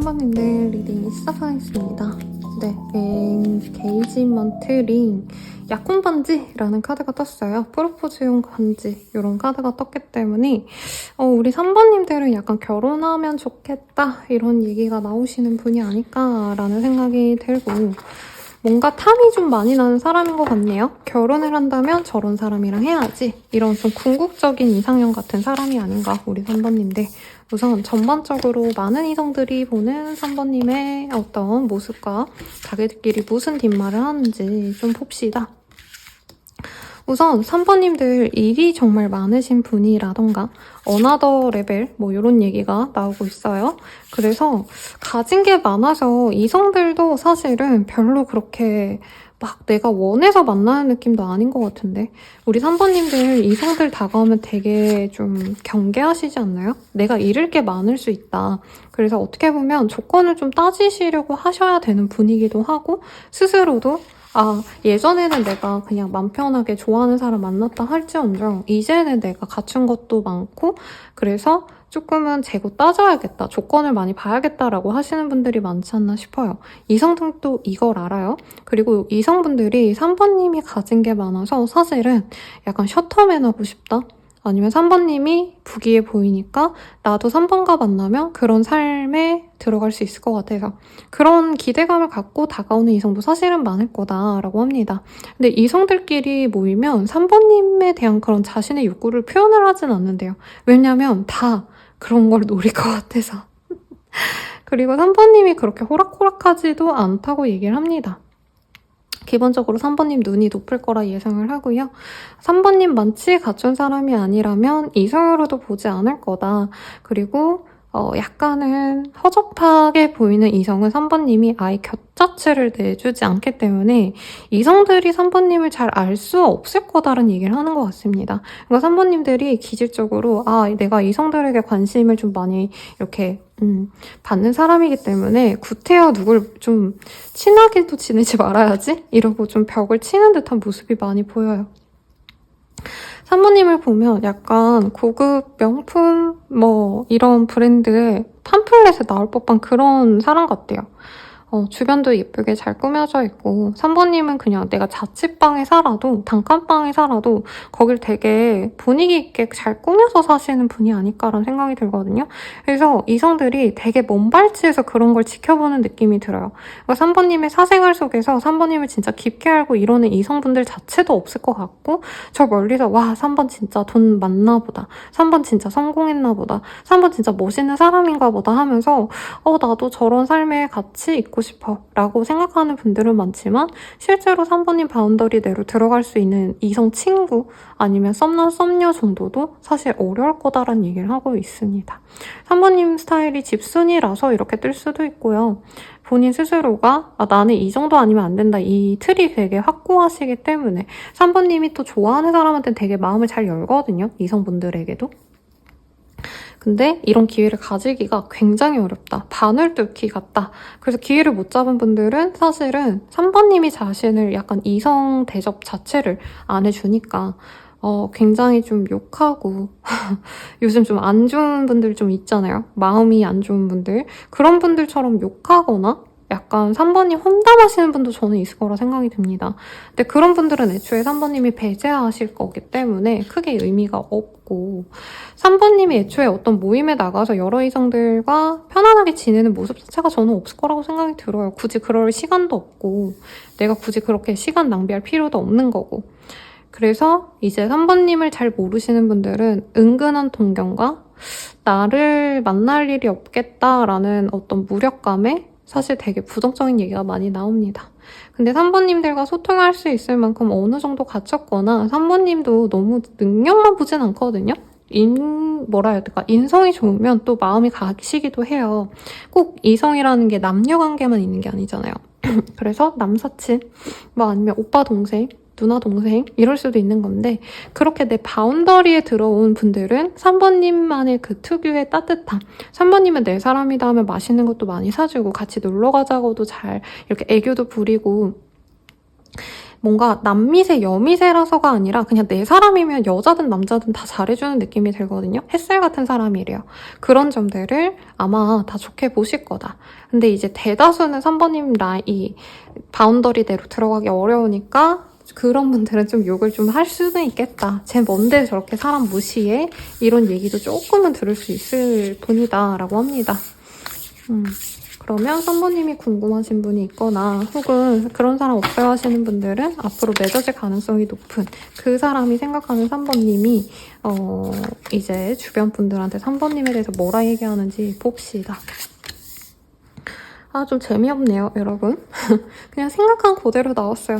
3번님들 리딩 시작하겠습니다. 네, 엔게이지먼트 링 약혼 반지라는 카드가 떴어요. 프로포즈용 반지 이런 카드가 떴기 때문에 우리 3번님들은 약간 결혼하면 좋겠다 이런 얘기가 나오시는 분이 아닐까라는 생각이 들고 뭔가 탐이 좀 많이 나는 사람인 것 같네요. 결혼을 한다면 저런 사람이랑 해야지. 이런 좀 궁극적인 이상형 같은 사람이 아닌가 우리 3번님들. 우선 전반적으로 많은 이성들이 보는 3번님의 어떤 모습과 자기들끼리 무슨 뒷말을 하는지 좀 봅시다. 우선 3번님들 일이 정말 많으신 분이라던가 어나더 레벨 뭐 이런 얘기가 나오고 있어요. 그래서 가진 게 많아서 이성들도 사실은 별로 그렇게 막 내가 원해서 만나는 느낌도 아닌 것 같은데 우리 3번님들 이성들 다가오면 되게 좀 경계하시지 않나요? 내가 잃을 게 많을 수 있다. 그래서 어떻게 보면 조건을 좀 따지시려고 하셔야 되는 분이기도 하고 스스로도 예전에는 내가 그냥 맘 편하게 좋아하는 사람 만났다 할지언정 이제는 내가 갖춘 것도 많고 그래서 조금은 재고 따져야겠다, 조건을 많이 봐야겠다라고 하시는 분들이 많지 않나 싶어요. 이성들도 이걸 알아요. 그리고 이성분들이 3번님이 가진 게 많아서 사실은 약간 셔터맨 하고 싶다? 아니면 3번님이 부기해 보이니까 나도 3번과 만나면 그런 삶에 들어갈 수 있을 것 같아서 그런 기대감을 갖고 다가오는 이성도 사실은 많을 거다라고 합니다. 근데 이성들끼리 모이면 3번님에 대한 그런 자신의 욕구를 표현을 하진 않는데요. 왜냐면 다 그런 걸 노릴 것 같아서. 그리고 3번님이 그렇게 호락호락하지도 않다고 얘기를 합니다. 기본적으로 3번님 눈이 높을 거라 예상을 하고요. 3번님 만치 갖춘 사람이 아니라면 이성으로도 보지 않을 거다. 그리고 약간은 허접하게 보이는 이성은 3번님이 아예 곁자체를 내주지 않기 때문에 이성들이 3번님을 잘 알 수 없을 거다라는 얘기를 하는 것 같습니다. 그러니까 3번님들이 기질적으로 내가 이성들에게 관심을 좀 많이 이렇게 받는 사람이기 때문에 구태여 누굴 좀 친하게도 지내지 말아야지 이러고 좀 벽을 치는 듯한 모습이 많이 보여요. 3번님을 보면 약간 고급 명품 이런 브랜드의 팜플렛에 나올 법한 그런 사람 같아요. 주변도 예쁘게 잘 꾸며져 있고 3번님은 그냥 내가 자취방에 살아도 단칸방에 살아도 거길 되게 분위기 있게 잘 꾸며서 사시는 분이 아닐까라는 생각이 들거든요. 그래서 이성들이 되게 먼 발치에서 그런 걸 지켜보는 느낌이 들어요. 그러니까 3번님의 사생활 속에서 3번님을 진짜 깊게 알고 이러는 이성분들 자체도 없을 것 같고 저 멀리서 와 3번 진짜 돈 많나 보다, 3번 진짜 성공했나 보다, 3번 진짜 멋있는 사람인가 보다 하면서 나도 저런 삶에 같이 있고 싶어 라고 생각하는 분들은 많지만 실제로 3번님 바운더리 내로 들어갈 수 있는 이성 친구 아니면 썸남 썸녀 정도도 사실 어려울 거다라는 얘기를 하고 있습니다. 3번님 스타일이 집순이라서 이렇게 뜰 수도 있고요. 본인 스스로가 나는 이 정도 아니면 안 된다 이 틀이 되게 확고하시기 때문에 3번님이 또 좋아하는 사람한테는 되게 마음을 잘 열거든요. 이성분들에게도. 근데 이런 기회를 가지기가 굉장히 어렵다. 바늘 뚫기 같다. 그래서 기회를 못 잡은 분들은 사실은 3번님이 자신을 약간 이성 대접 자체를 안 해주니까 굉장히 좀 욕하고 요즘 좀 안 좋은 분들 좀 있잖아요. 마음이 안 좋은 분들. 그런 분들처럼 욕하거나 약간 3번님 험담하시는 분도 저는 있을 거라 생각이 듭니다. 근데 그런 분들은 애초에 3번님이 배제하실 거기 때문에 크게 의미가 없고 3번님이 애초에 어떤 모임에 나가서 여러 이성들과 편안하게 지내는 모습 자체가 저는 없을 거라고 생각이 들어요. 굳이 그럴 시간도 없고 내가 굳이 그렇게 시간 낭비할 필요도 없는 거고 그래서 이제 3번님을 잘 모르시는 분들은 은근한 동경과 나를 만날 일이 없겠다라는 어떤 무력감에 사실 되게 부정적인 얘기가 많이 나옵니다. 근데 3번님들과 소통할 수 있을 만큼 어느 정도 갖췄거나 3번님도 너무 능력만 보진 않거든요. 인성이 좋으면 또 마음이 가시기도 해요. 꼭 이성이라는 게 남녀 관계만 있는 게 아니잖아요. 그래서 남사친, 아니면 오빠 동생, 누나 동생 이럴 수도 있는 건데 그렇게 내 바운더리에 들어온 분들은 3번님만의 그 특유의 따뜻함 3번님은 내 사람이다 하면 맛있는 것도 많이 사주고 같이 놀러 가자고도 잘 이렇게 애교도 부리고 뭔가 남미세 여미세라서가 아니라 그냥 내 사람이면 여자든 남자든 다 잘해주는 느낌이 들거든요. 햇살 같은 사람이래요. 그런 점들을 아마 다 좋게 보실 거다. 근데 이제 대다수는 3번님 이 바운더리대로 들어가기 어려우니까 그런 분들은 좀 욕을 좀 할 수는 있겠다. 쟤 뭔데 저렇게 사람 무시해? 이런 얘기도 조금은 들을 수 있을 분이다 라고 합니다. 그러면 3번님이 궁금하신 분이 있거나 혹은 그런 사람 없어요 하시는 분들은 앞으로 맺어질 가능성이 높은 그 사람이 생각하는 3번님이 이제 주변 분들한테 3번님에 대해서 뭐라 얘기하는지 봅시다. 아, 좀 재미없네요, 여러분. 그냥 생각한 그대로 나왔어요.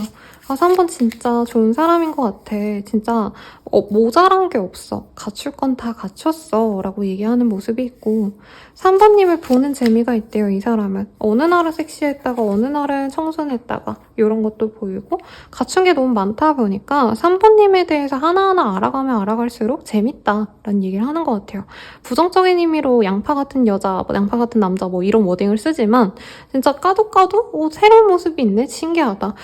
아, 3번 진짜 좋은 사람인 것 같아. 진짜 모자란 게 없어. 갖출 건 다 갖췄어. 라고 얘기하는 모습이 있고 3번님을 보는 재미가 있대요, 이 사람은. 어느 날은 섹시했다가 어느 날은 청순했다가 이런 것도 보이고 갖춘 게 너무 많다 보니까 3번님에 대해서 하나하나 알아가면 알아갈수록 재밌다라는 얘기를 하는 것 같아요. 부정적인 의미로 양파 같은 여자, 양파 같은 남자 뭐 이런 워딩을 쓰지만 진짜 까도 새로운 모습이 있네? 신기하다.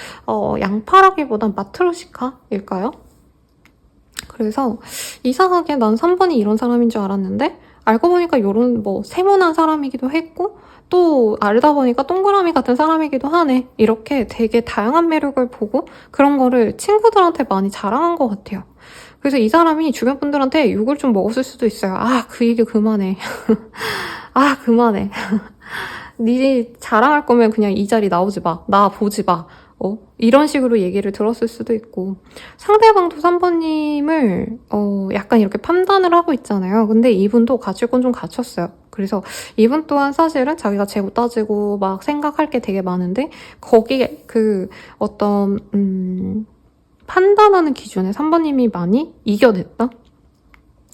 양파라기보단 마트로시카일까요? 그래서 이상하게 난 3번이 이런 사람인 줄 알았는데 알고 보니까 이런 뭐 세모난 사람이기도 했고 또 알다 보니까 동그라미 같은 사람이기도 하네. 이렇게 되게 다양한 매력을 보고 그런 거를 친구들한테 많이 자랑한 것 같아요. 그래서 이 사람이 주변 분들한테 욕을 좀 먹었을 수도 있어요. 아, 그 얘기 그만해. 아, 그만해. 네 자랑할 거면 그냥 이 자리 나오지 마. 나 보지 마. 이런 식으로 얘기를 들었을 수도 있고 상대방도 3번님을 약간 이렇게 판단을 하고 있잖아요. 근데 이분도 갖출 건 좀 갖췄어요. 그래서 이분 또한 사실은 자기가 재고 따지고 막 생각할 게 되게 많은데 거기에 그 어떤 판단하는 기준에 3번님이 많이 이겨냈다?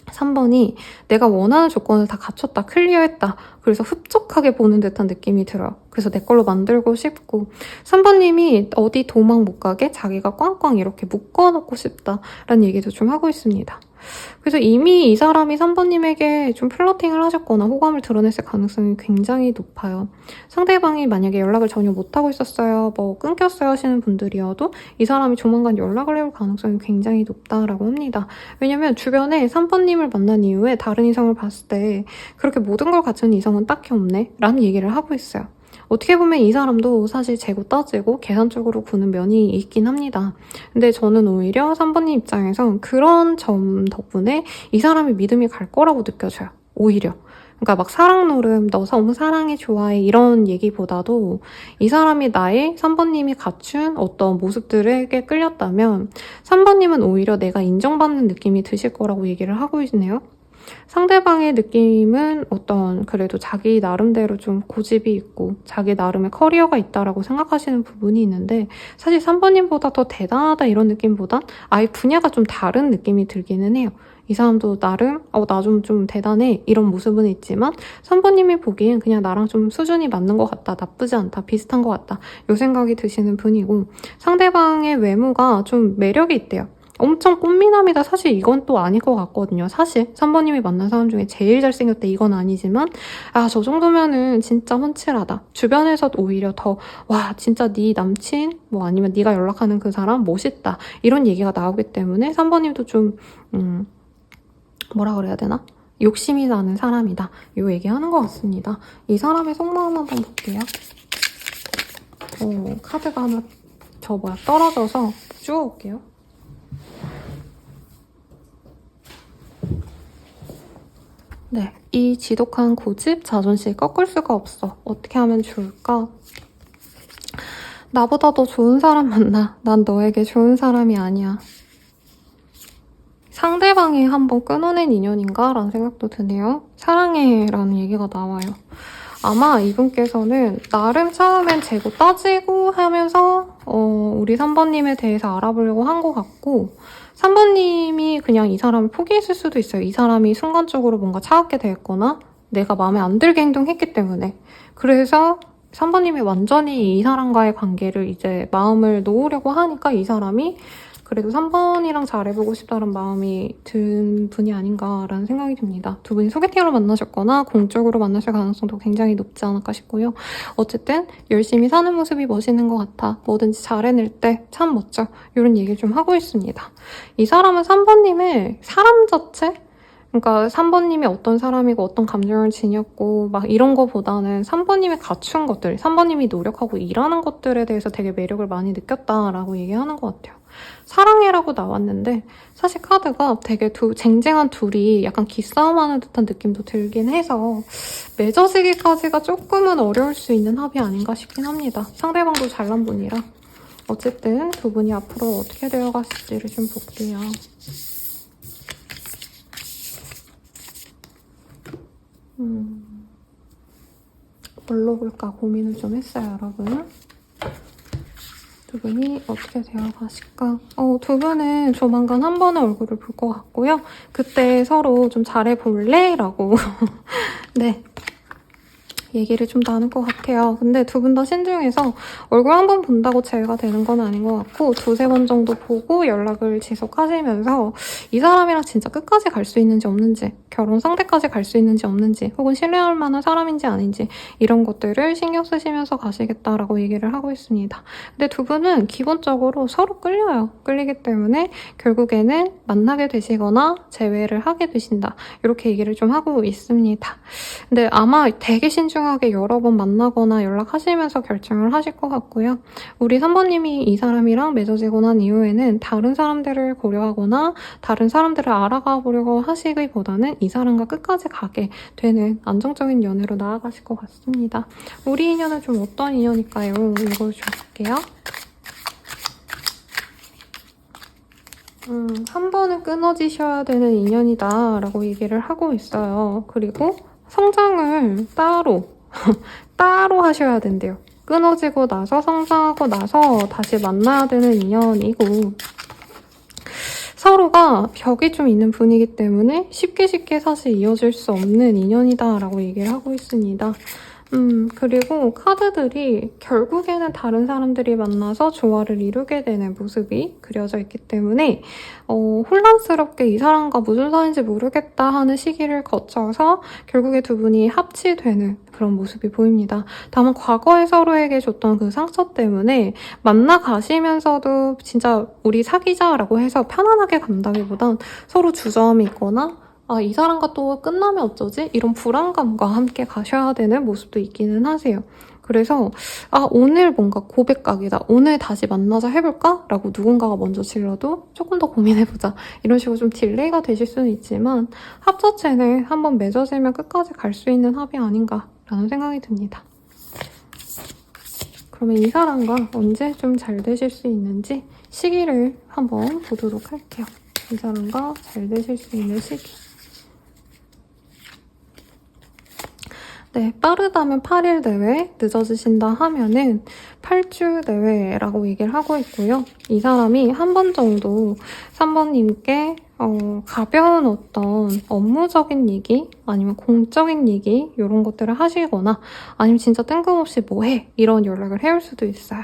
3번이 내가 원하는 조건을 다 갖췄다, 클리어했다. 그래서 흡족하게 보는 듯한 느낌이 들어요. 그래서 내 걸로 만들고 싶고 3번님이 어디 도망 못 가게 자기가 꽝꽝 이렇게 묶어놓고 싶다라는 얘기도 좀 하고 있습니다. 그래서 이미 이 사람이 3번님에게 좀 플러팅을 하셨거나 호감을 드러냈을 가능성이 굉장히 높아요. 상대방이 만약에 연락을 전혀 못하고 있었어요, 뭐 끊겼어요 하시는 분들이어도 이 사람이 조만간 연락을 해올 가능성이 굉장히 높다라고 합니다. 왜냐면 주변에 3번님을 만난 이후에 다른 이성을 봤을 때 그렇게 모든 걸 갖춘 이성은 딱히 없네 라는 얘기를 하고 있어요. 어떻게 보면 이 사람도 사실 재고 따지고 계산적으로 구는 면이 있긴 합니다. 근데 저는 오히려 3번님 입장에선 그런 점 덕분에 이 사람이 믿음이 갈 거라고 느껴져요. 오히려. 그러니까 막 사랑 노름, 너 너무 사랑해, 좋아해 이런 얘기보다도 이 사람이 나의 3번님이 갖춘 어떤 모습들에게 끌렸다면 3번님은 오히려 내가 인정받는 느낌이 드실 거라고 얘기를 하고 있네요. 상대방의 느낌은 어떤 그래도 자기 나름대로 좀 고집이 있고 자기 나름의 커리어가 있다라고 생각하시는 부분이 있는데 사실 3번님보다 더 대단하다 이런 느낌보단 아예 분야가 좀 다른 느낌이 들기는 해요. 이 사람도 나름 나 좀 대단해 이런 모습은 있지만 3번님이 보기엔 그냥 나랑 좀 수준이 맞는 것 같다, 나쁘지 않다, 비슷한 것 같다 이 생각이 드시는 분이고 상대방의 외모가 좀 매력이 있대요. 엄청 꽃미남이다. 사실 이건 또 아닐 것 같거든요. 사실 3번님이 만난 사람 중에 제일 잘생겼다 이건 아니지만 저 정도면은 진짜 훤칠하다. 주변에서 오히려 더 와 진짜 네 남친 뭐 아니면 네가 연락하는 그 사람 멋있다 이런 얘기가 나오기 때문에 3번님도 좀 뭐라 그래야 되나? 욕심이 나는 사람이다. 이 얘기하는 것 같습니다. 이 사람의 속마음 한번 볼게요. 카드가 하나 떨어져서 주워올게요. 네, 이 지독한 고집, 자존심 꺾을 수가 없어. 어떻게 하면 좋을까? 나보다 더 좋은 사람 만나. 난 너에게 좋은 사람이 아니야. 상대방이 한번 끊어낸 인연인가? 라는 생각도 드네요. 사랑해 라는 얘기가 나와요. 아마 이분께서는 나름 처음엔 재고 따지고 하면서 우리 3번님에 대해서 알아보려고 한 것 같고 3번님이 그냥 이 사람을 포기했을 수도 있어요. 이 사람이 순간적으로 뭔가 차갑게 됐거나 내가 마음에 안 들게 행동했기 때문에. 그래서 3번님이 완전히 이 사람과의 관계를 이제 마음을 놓으려고 하니까 이 사람이 그래도 3번이랑 잘해보고 싶다는 마음이 든 분이 아닌가라는 생각이 듭니다. 두 분이 소개팅으로 만나셨거나 공적으로 만나실 가능성도 굉장히 높지 않을까 싶고요. 어쨌든 열심히 사는 모습이 멋있는 것 같아. 뭐든지 잘해낼 때 참 멋져. 이런 얘기를 좀 하고 있습니다. 이 사람은 3번님의 사람 자체? 그러니까 3번님이 어떤 사람이고 어떤 감정을 지녔고 막 이런 거보다는 3번님이 갖춘 것들, 3번님이 노력하고 일하는 것들에 대해서 되게 매력을 많이 느꼈다라고 얘기하는 것 같아요. 사랑해라고 나왔는데 사실 카드가 되게 쟁쟁한 둘이 약간 기싸움하는 듯한 느낌도 들긴 해서 맺어지기까지가 조금은 어려울 수 있는 합이 아닌가 싶긴 합니다. 상대방도 잘난 분이라. 어쨌든 두 분이 앞으로 어떻게 되어갔을지를 좀 볼게요. 뭘로 볼까 고민을 좀 했어요, 여러분. 두 분이 어떻게 되어가실까? 두 분은 조만간 한 번의 얼굴을 볼 것 같고요. 그때 서로 좀 잘해볼래? 라고 네, 얘기를 좀 나눌 것 같아요. 근데 두 분 다 신중해서 얼굴 한 번 본다고 재회가 되는 건 아닌 것 같고 두세 번 정도 보고 연락을 지속하시면서 이 사람이랑 진짜 끝까지 갈 수 있는지 없는지, 결혼 상대까지 갈 수 있는지 없는지, 혹은 신뢰할 만한 사람인지 아닌지 이런 것들을 신경 쓰시면서 가시겠다라고 얘기를 하고 있습니다. 근데 두 분은 기본적으로 서로 끌려요. 끌리기 때문에 결국에는 만나게 되시거나 재회를 하게 되신다. 이렇게 얘기를 좀 하고 있습니다. 근데 아마 되게 신중하게 여러 번 만나거나 연락하시면서 결정을 하실 것 같고요. 우리 3번님이 이 사람이랑 맺어지고 난 이후에는 다른 사람들을 고려하거나 다른 사람들을 알아가 보려고 하시기보다는 이 사람과 끝까지 가게 되는 안정적인 연애로 나아가실 것 같습니다. 우리 인연은 좀 어떤 인연일까요? 읽어줄게요. 한 번은 끊어지셔야 되는 인연이다 라고 얘기를 하고 있어요. 그리고 성장을 따로 하셔야 된대요. 끊어지고 나서 성장하고 나서 다시 만나야 되는 인연이고 서로가 벽이 좀 있는 분이기 때문에 쉽게 사실 이어질 수 없는 인연이다라고 얘기를 하고 있습니다. 그리고 카드들이 결국에는 다른 사람들이 만나서 조화를 이루게 되는 모습이 그려져 있기 때문에 혼란스럽게 이 사람과 무슨 사이인지 모르겠다 하는 시기를 거쳐서 결국에 두 분이 합치되는 그런 모습이 보입니다. 다만 과거에 서로에게 줬던 그 상처 때문에 만나가시면서도 진짜 우리 사귀자라고 해서 편안하게 간다기보단 서로 주저함이 있거나 이 사람과 또 끝나면 어쩌지? 이런 불안감과 함께 가셔야 되는 모습도 있기는 하세요. 그래서 오늘 뭔가 고백각이다. 오늘 다시 만나자 해볼까? 라고 누군가가 먼저 질러도 조금 더 고민해보자. 이런 식으로 좀 딜레이가 되실 수는 있지만 합 자체는 한번 맺어지면 끝까지 갈 수 있는 합이 아닌가라는 생각이 듭니다. 그러면 이 사람과 언제 좀 잘 되실 수 있는지 시기를 한번 보도록 할게요. 이 사람과 잘 되실 수 있는 시기. 네, 빠르다면 8일 내외, 늦어지신다 하면은 8주 내외라고 얘기를 하고 있고요. 이 사람이 한 번 정도 3번님께 가벼운 어떤 업무적인 얘기 아니면 공적인 얘기 이런 것들을 하시거나 아니면 진짜 뜬금없이 뭐해? 이런 연락을 해올 수도 있어요.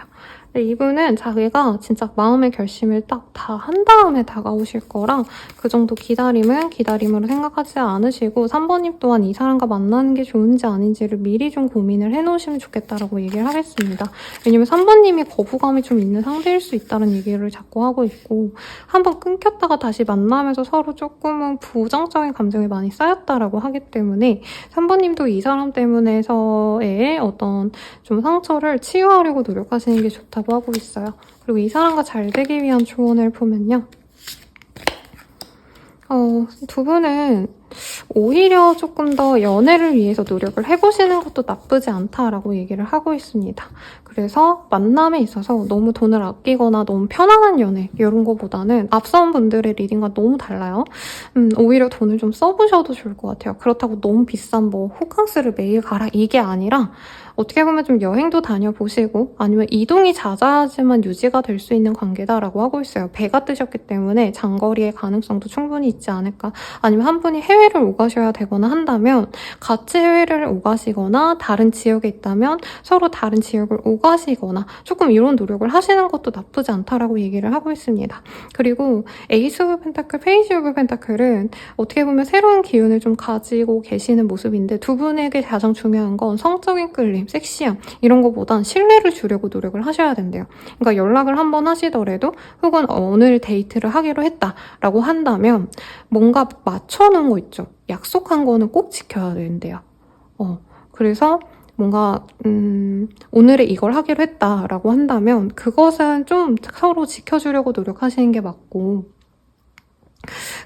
근데 이분은 자기가 진짜 마음의 결심을 딱 다 한 다음에 다가오실 거라 그 정도 기다림은 기다림으로 생각하지 않으시고 3번님 또한 이 사람과 만나는 게 좋은지 아닌지를 미리 좀 고민을 해놓으시면 좋겠다라고 얘기를 하겠습니다. 왜냐면 3번님이 거부감이 좀 있는 상대일 수 있다는 얘기를 자꾸 하고 있고 한번 끊겼다가 다시 만나면서 서로 조금은 부정적인 감정이 많이 쌓였다라고 하기 때문에 3번님도 이 사람 때문에서의 어떤 좀 상처를 치유하려고 노력하시는 게 좋다고 하고 있어요. 그리고 이 사람과 잘 되기 위한 조언을 보면요. 두 분은 오히려 조금 더 연애를 위해서 노력을 해보시는 것도 나쁘지 않다라고 얘기를 하고 있습니다. 그래서 만남에 있어서 너무 돈을 아끼거나 너무 편안한 연애 이런 거보다는 앞선 분들의 리딩과 너무 달라요. 오히려 돈을 좀 써보셔도 좋을 것 같아요. 그렇다고 너무 비싼 뭐 호캉스를 매일 가라 이게 아니라 어떻게 보면 좀 여행도 다녀보시고 아니면 이동이 잦아야지만 유지가 될 수 있는 관계다라고 하고 있어요. 배가 뜨셨기 때문에 장거리의 가능성도 충분히 있지 않을까. 아니면 한 분이 해외 해외를 오가셔야 되거나 한다면 같이 해외를 오가시거나 다른 지역에 있다면 서로 다른 지역을 오가시거나 조금 이런 노력을 하시는 것도 나쁘지 않다라고 얘기를 하고 있습니다. 그리고 에이스 오브 펜타클, 페이지 오브 펜타클은 어떻게 보면 새로운 기운을 좀 가지고 계시는 모습인데 두 분에게 가장 중요한 건 성적인 끌림, 섹시함 이런 거보단 신뢰를 주려고 노력을 하셔야 된대요. 그러니까 연락을 한번 하시더라도 혹은 오늘 데이트를 하기로 했다라고 한다면 뭔가 맞춰놓은 거 있죠. 약속한 거는 꼭 지켜야 된대요. 그래서 뭔가 오늘에 이걸 하기로 했다라고 한다면 그것은 좀 서로 지켜주려고 노력하시는 게 맞고,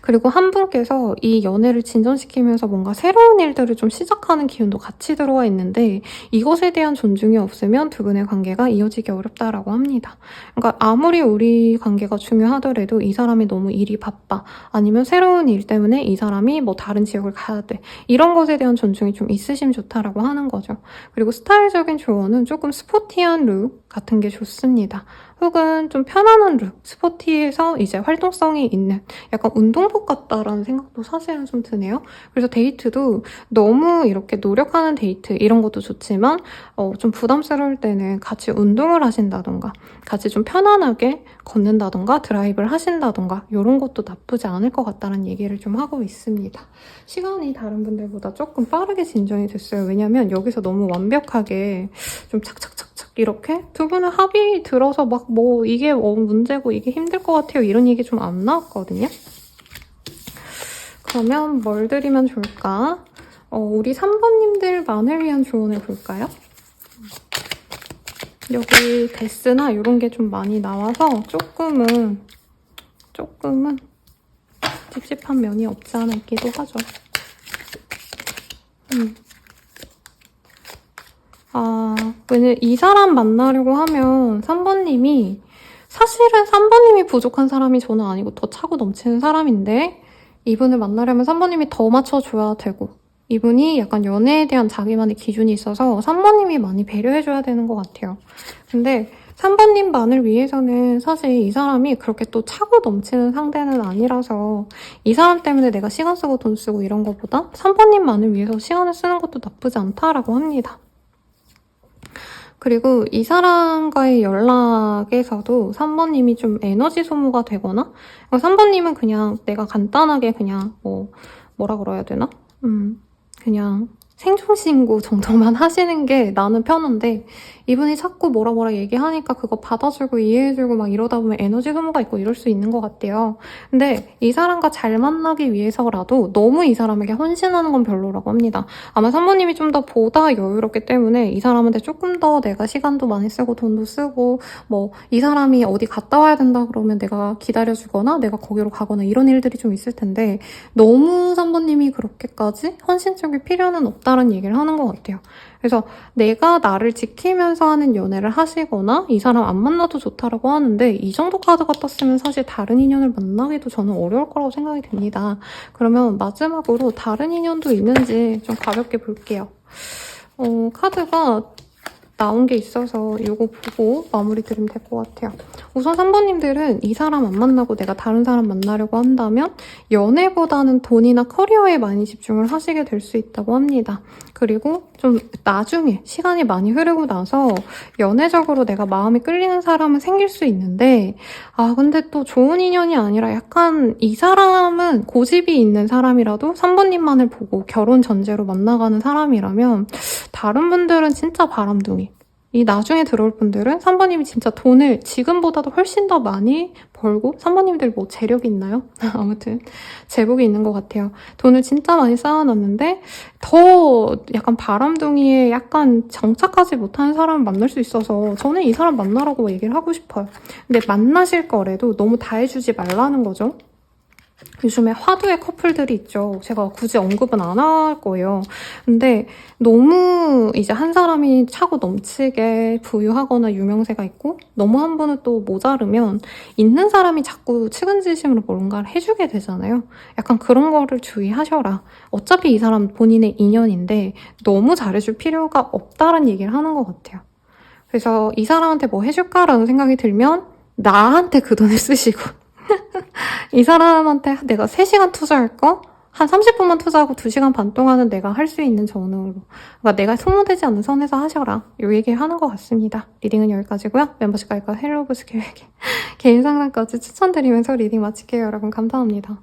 그리고 한 분께서 이 연애를 진전시키면서 뭔가 새로운 일들을 좀 시작하는 기운도 같이 들어와 있는데 이것에 대한 존중이 없으면 두 분의 관계가 이어지기 어렵다라고 합니다. 그러니까 아무리 우리 관계가 중요하더라도 이 사람이 너무 일이 바빠, 아니면 새로운 일 때문에 이 사람이 뭐 다른 지역을 가야 돼, 이런 것에 대한 존중이 좀 있으시면 좋다라고 하는 거죠. 그리고 스타일적인 조언은 조금 스포티한 룩 같은 게 좋습니다. 혹은 좀 편안한 룩, 스포티해서 이제 활동성이 있는 약간 운동복 같다라는 생각도 사실은 좀 드네요. 그래서 데이트도 너무 이렇게 노력하는 데이트 이런 것도 좋지만 좀 부담스러울 때는 같이 운동을 하신다던가 같이 좀 편안하게 걷는다던가 드라이브를 하신다던가 이런 것도 나쁘지 않을 것 같다는 얘기를 좀 하고 있습니다. 시간이 다른 분들보다 조금 빠르게 진전이 됐어요. 왜냐면 여기서 너무 완벽하게 좀 착착착착 이렇게 두 분은 합의 들어서 막 뭐 이게 문제고 이게 힘들 것 같아요 이런 얘기 좀 안 나왔거든요. 그러면 뭘 드리면 좋을까? 우리 3번님들만을 위한 조언을 볼까요? 여기 데스나 이런 게 좀 많이 나와서 조금은 찝찝한 면이 없지 않아 있기도 하죠. 왜냐면 이 사람 만나려고 하면 3번님이 사실은 3번님이 부족한 사람이 저는 아니고 더 차고 넘치는 사람인데 이분을 만나려면 3번님이 더 맞춰줘야 되고 이분이 약간 연애에 대한 자기만의 기준이 있어서 3번님이 많이 배려해줘야 되는 것 같아요. 근데 3번님만을 위해서는 사실 이 사람이 그렇게 또 차고 넘치는 상대는 아니라서 이 사람 때문에 내가 시간 쓰고 돈 쓰고 이런 것보다 3번님만을 위해서 시간을 쓰는 것도 나쁘지 않다라고 합니다. 그리고 이 사람과의 연락에서도 3번님이 좀 에너지 소모가 되거나 3번님은 그냥 내가 간단하게 그냥 뭐라 그래야 되나? 그냥 생존신고 정도만 하시는 게 나는 편한데 이분이 자꾸 뭐라 얘기하니까 그거 받아주고 이해해주고 막 이러다 보면 에너지 소모가 있고 이럴 수 있는 것 같아요. 근데 이 사람과 잘 만나기 위해서라도 너무 이 사람에게 헌신하는 건 별로라고 합니다. 아마 3번님이 좀 더 보다 여유롭기 때문에 이 사람한테 조금 더 내가 시간도 많이 쓰고 돈도 쓰고 뭐 이 사람이 어디 갔다 와야 된다 그러면 내가 기다려주거나 내가 거기로 가거나 이런 일들이 좀 있을 텐데 너무 3번님이 그렇게까지 헌신적일 필요는 없다는 얘기를 하는 것 같아요. 그래서 내가 나를 지키면서 하는 연애를 하시거나 이 사람 안 만나도 좋다라고 하는데 이 정도 카드가 떴으면 사실 다른 인연을 만나기도 저는 어려울 거라고 생각이 듭니다. 그러면 마지막으로 다른 인연도 있는지 좀 가볍게 볼게요. 카드가 나온 게 있어서 이거 보고 마무리 드리면 될 것 같아요. 우선 3번님들은 이 사람 안 만나고 내가 다른 사람 만나려고 한다면 연애보다는 돈이나 커리어에 많이 집중을 하시게 될 수 있다고 합니다. 그리고 좀 나중에 시간이 많이 흐르고 나서 연애적으로 내가 마음이 끌리는 사람은 생길 수 있는데 근데 또 좋은 인연이 아니라 약간 이 사람은 고집이 있는 사람이라도 3번님만을 보고 결혼 전제로 만나가는 사람이라면 다른 분들은 진짜 바람둥이. 이 나중에 들어올 분들은 3번님이 진짜 돈을 지금보다도 훨씬 더 많이 벌고 3번님들 뭐 재력이 있나요? 아무튼 제복이 있는 것 같아요. 돈을 진짜 많이 쌓아놨는데 더 약간 바람둥이에 약간 정착하지 못하는 사람을 만날 수 있어서 저는 이 사람 만나라고 얘기를 하고 싶어요. 근데 만나실 거래도 너무 다 해주지 말라는 거죠. 요즘에 화두의 커플들이 있죠. 제가 굳이 언급은 안 할 거예요. 근데 너무 이제 한 사람이 차고 넘치게 부유하거나 유명세가 있고 너무 한 분은 또 모자르면 있는 사람이 자꾸 측은지심으로 뭔가를 해주게 되잖아요. 약간 그런 거를 주의하셔라. 어차피 이 사람 본인의 인연인데 너무 잘해줄 필요가 없다는 얘기를 하는 것 같아요. 그래서 이 사람한테 뭐 해줄까라는 생각이 들면 나한테 그 돈을 쓰시고 이 사람한테 내가 3시간 투자할 거 한 30분만 투자하고 2시간 반 동안은 내가 할 수 있는 전후로. 그러니까 내가 소모되지 않는 선에서 하셔라. 요 얘기 하는 것 같습니다. 리딩은 여기까지고요. 멤버십 가입과 헬로브스 계획에 개인 상담까지 추천드리면서 리딩 마칠게요. 여러분 감사합니다.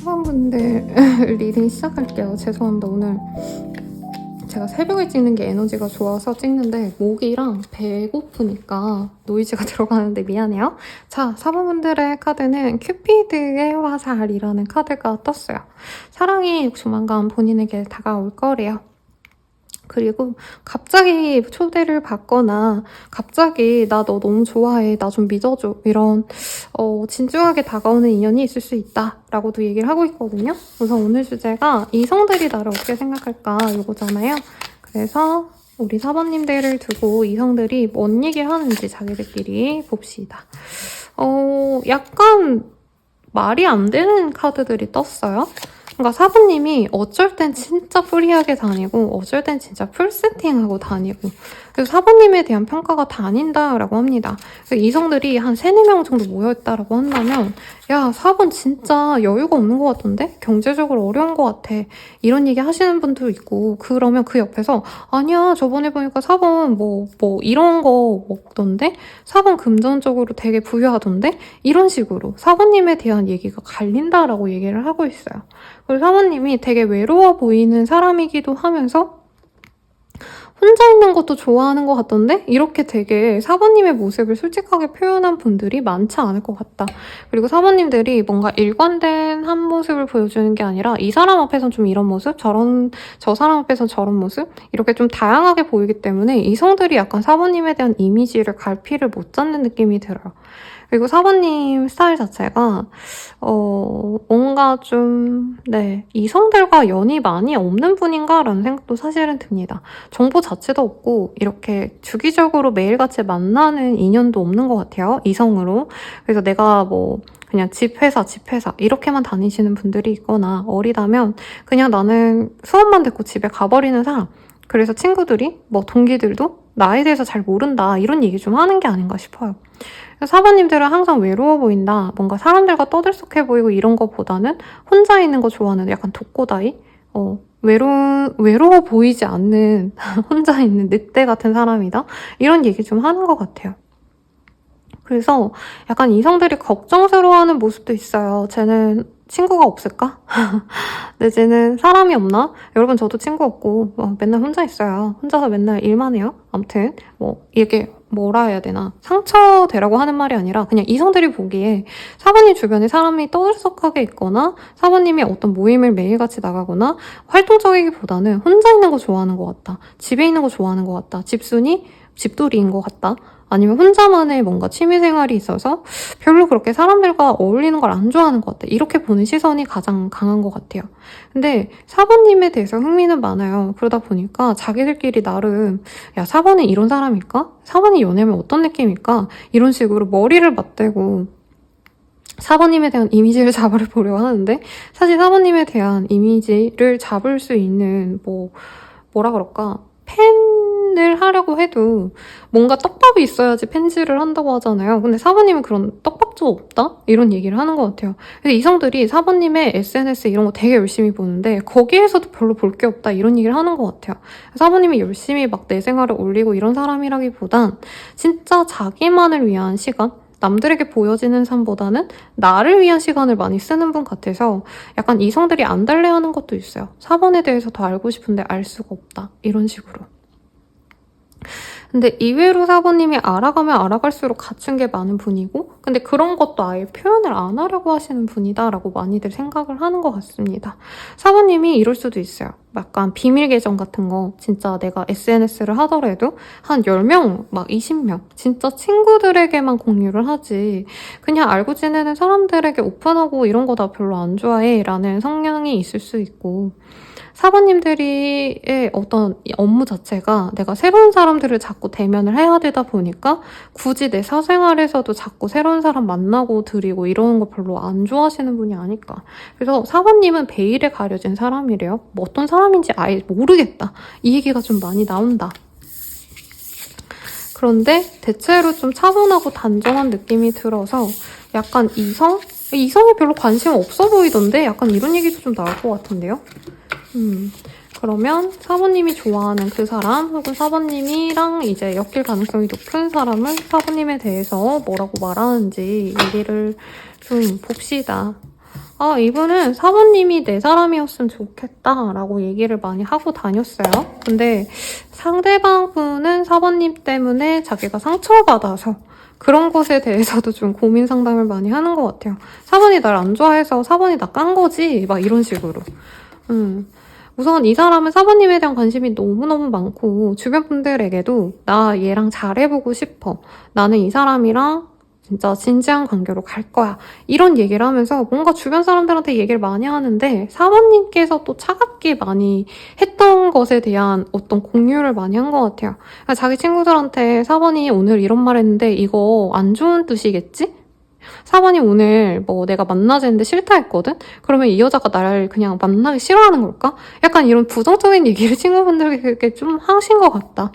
사람분들 리딩 시작할게요. 죄송합니다. 오늘 제가 새벽에 찍는 게 에너지가 좋아서 찍는데 목이랑 배고프니까 노이즈가 들어가는데 미안해요. 자, 4번분들의 카드는 큐피드의 화살이라는 카드가 떴어요. 사랑이 조만간 본인에게 다가올 거래요. 그리고 갑자기 초대를 받거나 갑자기 나 너 너무 좋아해, 나 좀 믿어줘, 이런 진중하게 다가오는 인연이 있을 수 있다 라고도 얘기를 하고 있거든요. 우선 오늘 주제가 이성들이 나를 어떻게 생각할까 이거잖아요. 그래서 우리 4번님들을 두고 이성들이 뭔 얘기를 하는지 자기들끼리 봅시다. 약간 말이 안 되는 카드들이 떴어요. 그러니까 사부님이 어쩔 땐 진짜 프리하게 다니고 어쩔 땐 진짜 풀세팅하고 다니고 그래서 사부님에 대한 평가가 다 아닌다라고 합니다. 그래서 이성들이 한 3, 4명 정도 모여있다라고 한다면 야, 4번 진짜 여유가 없는 것 같던데? 경제적으로 어려운 것 같아. 이런 얘기 하시는 분도 있고 그러면 그 옆에서 아니야, 저번에 보니까 4번 뭐 이런 거 먹던데? 4번 금전적으로 되게 부유하던데? 이런 식으로 사부님에 대한 얘기가 갈린다라고 얘기를 하고 있어요. 그리고 사부님이 되게 외로워 보이는 사람이기도 하면서 혼자 있는 것도 좋아하는 것 같던데? 이렇게 되게 사부님의 모습을 솔직하게 표현한 분들이 많지 않을 것 같다. 그리고 사부님들이 뭔가 일관된 한 모습을 보여주는 게 아니라 이 사람 앞에선 좀 이런 모습, 저 사람 앞에선 저런 모습 이렇게 좀 다양하게 보이기 때문에 이성들이 약간 사부님에 대한 이미지를 갈피를 못 잡는 느낌이 들어요. 그리고 사부님 스타일 자체가 뭔가 좀 이성들과 연이 많이 없는 분인가라는 생각도 사실은 듭니다. 정보 자체도 없고 이렇게 주기적으로 매일같이 만나는 인연도 없는 것 같아요. 이성으로. 그래서 내가 그냥 집 회사 이렇게만 다니시는 분들이 있거나 어리다면 그냥 나는 수업만 듣고 집에 가버리는 사람. 그래서 친구들이 동기들도 나에 대해서 잘 모른다 이런 얘기 좀 하는 게 아닌가 싶어요. 사부님들은 항상 외로워 보인다. 뭔가 사람들과 떠들썩해 보이고 이런 거보다는 혼자 있는 거 좋아하는 약간 독고다이? 외로워 보이지 않는 혼자 있는 늑대 같은 사람이다. 이런 얘기 좀 하는 것 같아요. 그래서 약간 이성들이 걱정스러워하는 모습도 있어요. 쟤는 친구가 없을까? 내지는 사람이 없나? 여러분 저도 친구 없고 맨날 혼자 있어요. 혼자서 맨날 일만 해요. 아무튼 이게 뭐라 해야 되나 상처되라고 하는 말이 아니라 그냥 이성들이 보기에 사부님 주변에 사람이 떠들썩하게 있거나 사부님이 어떤 모임을 매일같이 나가거나 활동적이기보다는 혼자 있는 거 좋아하는 것 같다. 집에 있는 거 좋아하는 것 같다. 집돌이인 것 같다. 아니면 혼자만의 뭔가 취미생활이 있어서 별로 그렇게 사람들과 어울리는 걸 안 좋아하는 것 같아. 이렇게 보는 시선이 가장 강한 것 같아요. 근데 사부님에 대해서 흥미는 많아요. 그러다 보니까 자기들끼리 나름 야, 사부는 이런 사람일까? 사부님 연애면 어떤 느낌일까? 이런 식으로 머리를 맞대고 사부님에 대한 이미지를 잡아보려고 하는데 사실 사부님에 대한 이미지를 잡을 수 있는 뭐라 그럴까? 팬을 하려고 해도 뭔가 떡밥이 있어야지 팬질을 한다고 하잖아요. 근데 사부님은 그런 떡밥도 없다? 이런 얘기를 하는 것 같아요. 그래서 이성들이 사부님의 SNS 이런 거 되게 열심히 보는데 거기에서도 별로 볼 게 없다 이런 얘기를 하는 것 같아요. 사부님이 열심히 내 생활을 올리고 이런 사람이라기보단 진짜 자기만을 위한 시간? 남들에게 보여지는 삶보다는 나를 위한 시간을 많이 쓰는 분 같아서 약간 이성들이 안 달래하는 것도 있어요. 4번에 대해서 더 알고 싶은데 알 수가 없다. 이런 식으로. 근데 이외로 사부님이 알아가면 알아갈수록 갖춘 게 많은 분이고 근데 그런 것도 아예 표현을 안 하려고 하시는 분이다라고 많이들 생각을 하는 것 같습니다. 사부님이 이럴 수도 있어요. 약간 비밀 계정 같은 거 진짜 내가 SNS를 하더라도 한 10명, 20명 진짜 친구들에게만 공유를 하지 그냥 알고 지내는 사람들에게 오픈하고 이런 거 다 별로 안 좋아해 라는 성향이 있을 수 있고 사부님들의 어떤 업무 자체가 내가 새로운 사람들을 자꾸 대면을 해야 되다 보니까 굳이 내 사생활에서도 자꾸 새로운 사람 만나고 드리고 이러는 거 별로 안 좋아하시는 분이 아닐까. 그래서 사부님은 베일에 가려진 사람이래요. 어떤 사람인지 아예 모르겠다. 이 얘기가 좀 많이 나온다. 그런데 대체로 좀 차분하고 단정한 느낌이 들어서 약간 이성에 별로 관심 없어 보이던데 약간 이런 얘기도 좀 나올 것 같은데요. 그러면 사부님이 좋아하는 그 사람 혹은 사부님이랑 이제 엮일 가능성이 높은 사람은 사부님에 대해서 뭐라고 말하는지 얘기를 좀 봅시다. 이분은 사부님이 내 사람이었으면 좋겠다라고 얘기를 많이 하고 다녔어요. 근데 상대방 분은 사부님 때문에 자기가 상처받아서 그런 것에 대해서도 좀 고민 상담을 많이 하는 것 같아요. 사부님이 날 안 좋아해서 사부님이 나 깐 거지 막 이런 식으로. 우선 이 사람은 사부님에 대한 관심이 너무너무 많고 주변 분들에게도 나 얘랑 잘해보고 싶어. 나는 이 사람이랑 진짜 진지한 관계로 갈 거야. 이런 얘기를 하면서 뭔가 주변 사람들한테 얘기를 많이 하는데 사부님께서 또 차갑게 많이 했던 것에 대한 어떤 공유를 많이 한 것 같아요. 그러니까 자기 친구들한테 사부님 오늘 이런 말 했는데 이거 안 좋은 뜻이겠지? 4번이 오늘 뭐 내가 만나자 했는데 싫다 했거든? 그러면 이 여자가 나를 그냥 만나기 싫어하는 걸까? 약간 이런 부정적인 얘기를 친구분들에게 좀 하신 것 같다.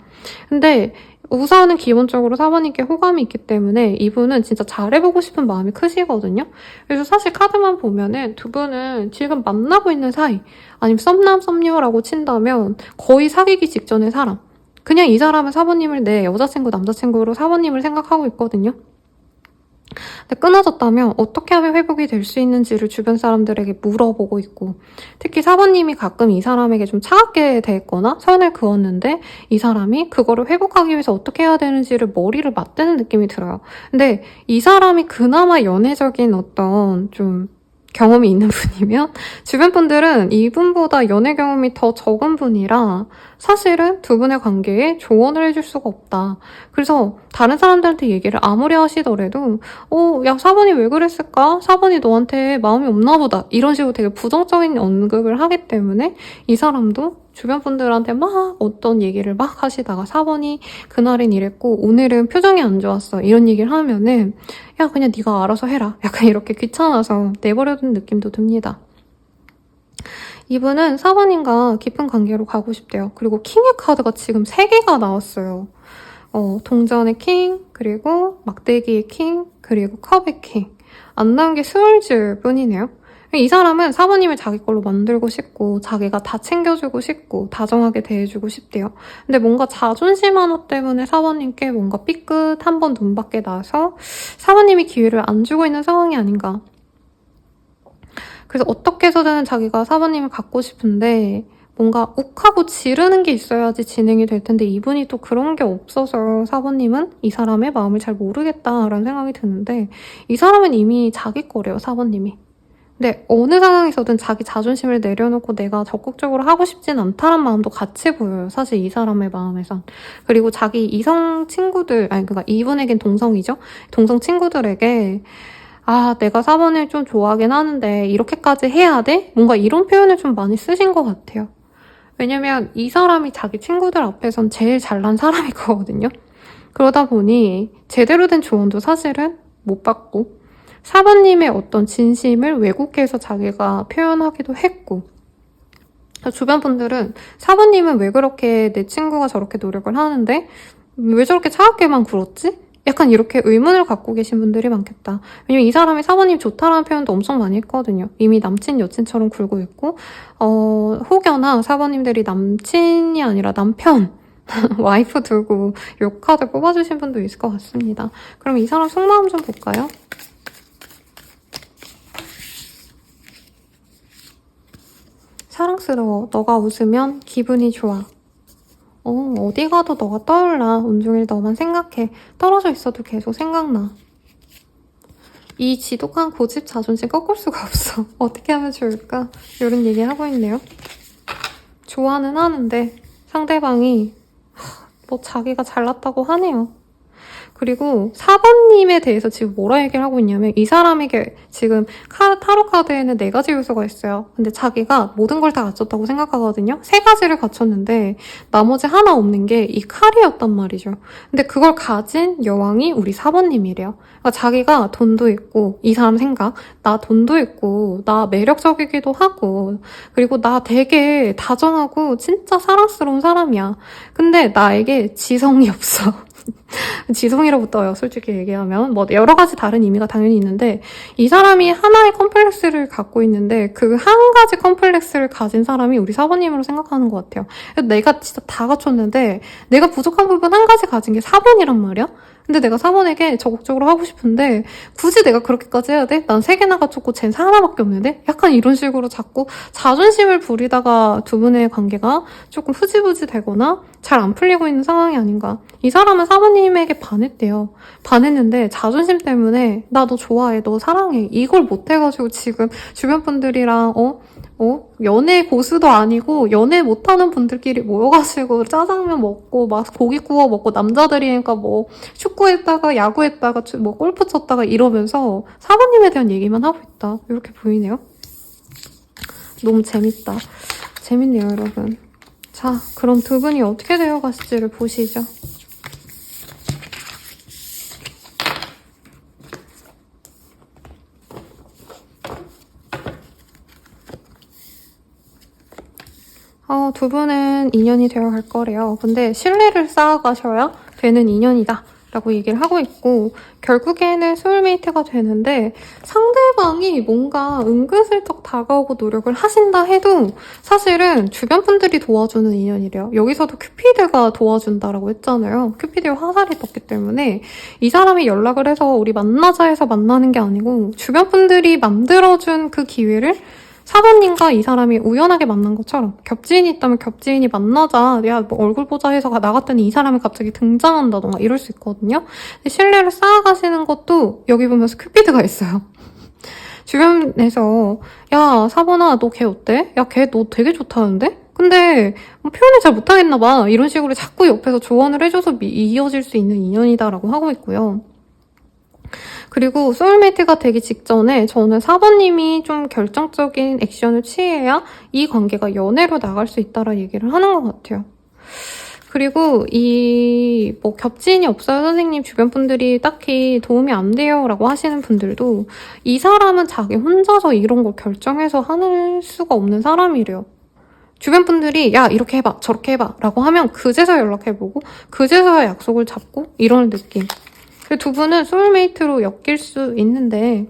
근데 우선은 기본적으로 4번님께 호감이 있기 때문에 이분은 진짜 잘해보고 싶은 마음이 크시거든요. 그래서 사실 카드만 보면은 두 분은 지금 만나고 있는 사이, 아니면 썸남 썸녀라고 친다면 거의 사귀기 직전의 사람. 그냥 이 사람은 4번님을 내 여자친구, 남자친구로 4번님을 생각하고 있거든요. 근데 끊어졌다면 어떻게 하면 회복이 될 수 있는지를 주변 사람들에게 물어보고 있고, 특히 4번님이 가끔 이 사람에게 좀 차갑게 대했거나 선을 그었는데 이 사람이 그거를 회복하기 위해서 어떻게 해야 되는지를 머리를 맞대는 느낌이 들어요. 근데 이 사람이 그나마 연애적인 어떤 좀 경험이 있는 분이면 주변 분들은 이분보다 연애 경험이 더 적은 분이라 사실은 두 분의 관계에 조언을 해줄 수가 없다. 그래서 다른 사람들한테 얘기를 아무리 하시더라도 야 4번이 왜 그랬을까? 4번이 너한테 마음이 없나 보다. 이런 식으로 되게 부정적인 언급을 하기 때문에 이 사람도 주변 분들한테 막 어떤 얘기를 막 하시다가 4번이 그날은 이랬고 오늘은 표정이 안 좋았어. 이런 얘기를 하면은 야 그냥 네가 알아서 해라. 약간 이렇게 귀찮아서 내버려둔 느낌도 듭니다. 이분은 4번님과 깊은 관계로 가고 싶대요. 그리고 킹의 카드가 지금 3개가 나왔어요. 동전의 킹, 그리고 막대기의 킹, 그리고 컵의 킹. 안 나온 게 스월즈 뿐이네요. 이 사람은 4번님을 자기 걸로 만들고 싶고 자기가 다 챙겨주고 싶고 다정하게 대해주고 싶대요. 근데 뭔가 자존심 하나 때문에 4번님께 뭔가 삐끗 한 번 눈 밖에 나서 4번님이 기회를 안 주고 있는 상황이 아닌가. 그래서 어떻게 해서든 자기가 4번님을 갖고 싶은데 뭔가 욱하고 지르는 게 있어야지 진행이 될 텐데 이분이 또 그런 게 없어서 4번님은 이 사람의 마음을 잘 모르겠다라는 생각이 드는데 이 사람은 이미 자기 거래요, 4번님이. 근데 어느 상황에서든 자기 자존심을 내려놓고 내가 적극적으로 하고 싶진 않다는 마음도 같이 보여요. 사실 이 사람의 마음에선. 그리고 자기 이성 친구들, 그러니까 이분에겐 동성이죠? 동성 친구들에게 내가 4번을 좀 좋아하긴 하는데 이렇게까지 해야 돼? 뭔가 이런 표현을 좀 많이 쓰신 것 같아요. 왜냐면 이 사람이 자기 친구들 앞에선 제일 잘난 사람일 거거든요. 그러다 보니 제대로 된 조언도 사실은 못 받고 4번님의 어떤 진심을 왜곡해서 자기가 표현하기도 했고 주변 분들은 4번님은 왜 그렇게 내 친구가 저렇게 노력을 하는데 왜 저렇게 차갑게만 굴었지? 약간 이렇게 의문을 갖고 계신 분들이 많겠다. 왜냐면 이 사람이 4번님 좋다라는 표현도 엄청 많이 했거든요. 이미 남친, 여친처럼 굴고 있고 혹여나 4번님들이 남친이 아니라 남편 와이프 두고 요 카드 뽑아주신 분도 있을 것 같습니다. 그럼 이 사람 속마음 좀 볼까요? 사랑스러워. 너가 웃으면 기분이 좋아. 어디 가도 너가 떠올라. 온종일 너만 생각해. 떨어져 있어도 계속 생각나. 이 지독한 고집 자존심 꺾을 수가 없어. 어떻게 하면 좋을까? 이런 얘기 하고 있네요. 좋아는 하는데 상대방이 뭐 자기가 잘났다고 하네요. 그리고 4번님에 대해서 지금 뭐라 얘기를 하고 있냐면 이 사람에게 지금 타로 카드에는 4가지 요소가 있어요. 근데 자기가 모든 걸 다 갖췄다고 생각하거든요. 3가지를 갖췄는데 나머지 하나 없는 게 이 칼이었단 말이죠. 근데 그걸 가진 여왕이 우리 4번님이래요. 그러니까 자기가 돈도 있고 이 사람 생각, 나 돈도 있고 나 매력적이기도 하고 그리고 나 되게 다정하고 진짜 사랑스러운 사람이야. 근데 나에게 지성이 없어. 지성이라고 떠요, 솔직히 얘기하면. 뭐 여러 가지 다른 의미가 당연히 있는데 이 사람이 하나의 컴플렉스를 갖고 있는데 그 한 가지 컴플렉스를 가진 사람이 우리 4번님으로 생각하는 것 같아요. 내가 진짜 다 갖췄는데 내가 부족한 부분 한 가지 가진 게 4번이란 말이야? 근데 내가 4번에게 적극적으로 하고 싶은데 굳이 내가 그렇게까지 해야 돼? 난 3개나 갖췄고 쟨 하나밖에 없는데? 약간 이런 식으로 자꾸 자존심을 부리다가 두 분의 관계가 조금 흐지부지 되거나 잘 안 풀리고 있는 상황이 아닌가. 이 사람은 4번님에게 반했대요. 반했는데 자존심 때문에 나 너 좋아해, 너 사랑해 이걸 못해가지고 지금 주변 분들이랑 연애 고수도 아니고 연애 못하는 분들끼리 모여가지고 짜장면 먹고 막 고기 구워 먹고 남자들이니까 뭐 축구했다가 야구했다가 뭐 골프 쳤다가 이러면서 4번님에 대한 얘기만 하고 있다. 이렇게 보이네요. 너무 재밌다. 재밌네요, 여러분. 자, 그럼 두 분이 어떻게 되어 갔을지를 보시죠. 두 분은 인연이 되어 갈 거래요. 근데 신뢰를 쌓아가셔야 되는 인연이다 라고 얘기를 하고 있고, 결국에는 소울메이트가 되는데 상대방이 뭔가 은근슬쩍 다가오고 노력을 하신다 해도 사실은 주변 분들이 도와주는 인연이래요. 여기서도 큐피드가 도와준다라고 했잖아요. 큐피드의 화살이 떴기 때문에 이 사람이 연락을 해서 우리 만나자 해서 만나는 게 아니고 주변 분들이 만들어준 그 기회를 사모님과 이 사람이 우연하게 만난 것처럼 겹지인이 있다면 겹지인이 만나자, 야, 뭐 얼굴 보자 해서 나갔더니 이 사람이 갑자기 등장한다던가 이럴 수 있거든요. 근데 신뢰를 쌓아가시는 것도 여기 보면서 큐피드가 있어요. 주변에서 야, 사모나 너 걔 어때? 야, 걔 너 되게 좋다는데? 근데 뭐 표현을 잘 못하겠나 봐. 이런 식으로 자꾸 옆에서 조언을 해줘서 이어질 수 있는 인연이다라고 하고 있고요. 그리고 소울메이트가 되기 직전에 저는 4번님이 좀 결정적인 액션을 취해야 이 관계가 연애로 나갈 수 있다라 얘기를 하는 것 같아요. 그리고 뭐 겹지인이 없어요 선생님, 주변 분들이 딱히 도움이 안 돼요 라고 하시는 분들도 이 사람은 자기 혼자서 이런 걸 결정해서 하는 수가 없는 사람이래요. 주변 분들이 야 이렇게 해봐 저렇게 해봐 라고 하면 그제서야 연락해보고 그제서야 약속을 잡고 이런 느낌. 두 분은 소울메이트로 엮일 수 있는데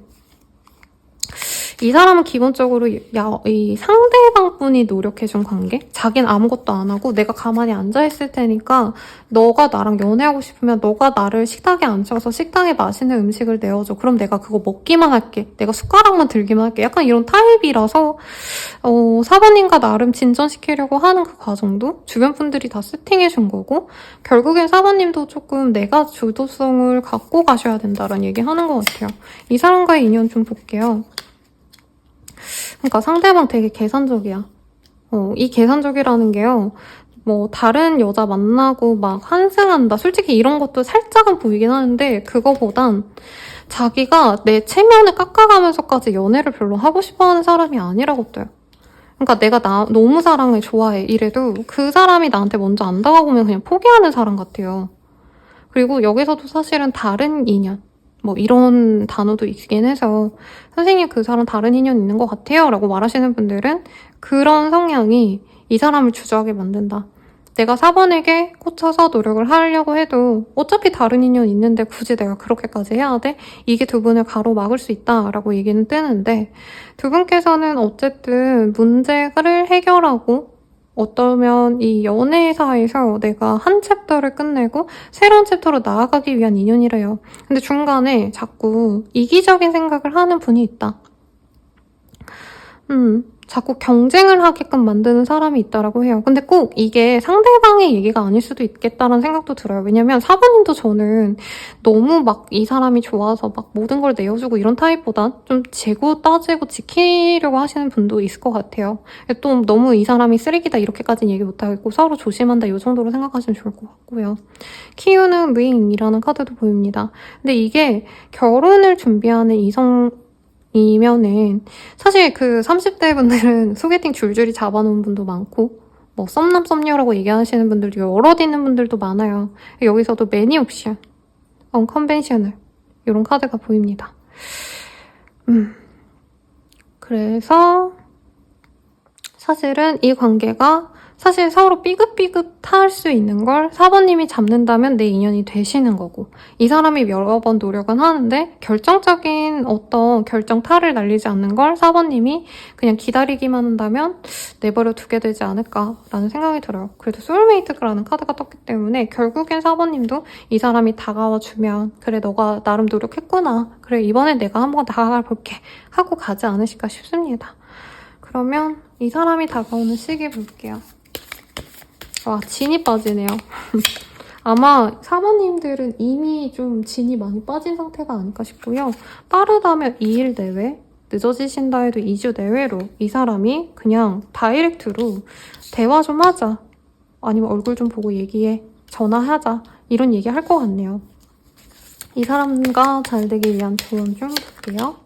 이 사람은 기본적으로 이 상대방분이 노력해준 관계? 자기는 아무것도 안 하고 내가 가만히 앉아있을 테니까 너가 나랑 연애하고 싶으면 너가 나를 식탁에 앉혀서 식당에 맛있는 음식을 내어줘. 그럼 내가 그거 먹기만 할게. 내가 숟가락만 들기만 할게. 약간 이런 타입이라서 4번님과 나름 진전시키려고 하는 그 과정도 주변 분들이 다 세팅해준 거고, 결국엔 4번님도 조금 내가 주도성을 갖고 가셔야 된다라는 얘기 하는 것 같아요. 이 사람과의 인연 좀 볼게요. 그러니까 상대방 되게 계산적이야. 이 계산적이라는 게요. 뭐 다른 여자 만나고 막 환승한다. 솔직히 이런 것도 살짝은 보이긴 하는데 그거보단 자기가 내 체면을 깎아가면서까지 연애를 별로 하고 싶어하는 사람이 아니라고 떠요. 그러니까 내가 너무 사랑해, 좋아해 이래도 그 사람이 나한테 먼저 안 다가오면 그냥 포기하는 사람 같아요. 그리고 여기서도 사실은 다른 인연, 뭐 이런 단어도 있긴 해서 선생님 그 사람 다른 인연 있는 것 같아요 라고 말하시는 분들은 그런 성향이 이 사람을 주저하게 만든다. 내가 4번에게 꽂혀서 노력을 하려고 해도 어차피 다른 인연 있는데 굳이 내가 그렇게까지 해야 돼? 이게 두 분을 가로막을 수 있다라고 얘기는 뜨는데, 두 분께서는 어쨌든 문제를 해결하고 어떠면 이 연애사에서 내가 한 챕터를 끝내고 새로운 챕터로 나아가기 위한 인연이래요. 근데 중간에 자꾸 이기적인 생각을 하는 분이 있다. 자꾸 경쟁을 하게끔 만드는 사람이 있다라고 해요. 근데 꼭 이게 상대방의 얘기가 아닐 수도 있겠다라는 생각도 들어요. 왜냐면 4번님도 저는 너무 막 이 사람이 좋아서 막 모든 걸 내어주고 이런 타입보다 좀 재고 따지고 지키려고 하시는 분도 있을 것 같아요. 또 너무 이 사람이 쓰레기다 이렇게까지는 얘기 못하겠고 서로 조심한다 이 정도로 생각하시면 좋을 것 같고요. 키우는 윙이라는 카드도 보입니다. 근데 이게 결혼을 준비하는 이면은 사실 그 30대 분들은 소개팅 줄줄이 잡아놓은 분도 많고 뭐 썸남 썸녀라고 얘기하시는 분들도 여럿 있는 분들도 많아요. 여기서도 매니 옵션, 언컨벤셔널 이런 카드가 보입니다. 그래서 사실은 이 관계가 사실 서로 삐긋삐긋할 수 있는 걸 4번님이 잡는다면 내 인연이 되시는 거고, 이 사람이 여러 번 노력은 하는데 결정적인 어떤 결정타를 날리지 않는 걸 4번님이 그냥 기다리기만 한다면 내버려 두게 되지 않을까라는 생각이 들어요. 그래도 소울메이트라는 카드가 떴기 때문에 결국엔 4번님도 이 사람이 다가와주면 그래 너가 나름 노력했구나, 그래 이번엔 내가 한번 다가가 볼게 하고 가지 않으실까 싶습니다. 그러면 이 사람이 다가오는 시기 볼게요. 와, 진이 빠지네요. 아마 사모님들은 이미 좀 진이 많이 빠진 상태가 아닐까 싶고요. 빠르다면 2일 내외, 늦어지신다 해도 2주 내외로 이 사람이 그냥 다이렉트로 대화 좀 하자, 아니면 얼굴 좀 보고 얘기해, 전화하자 이런 얘기 할 것 같네요. 이 사람과 잘 되기 위한 조언 좀 볼게요.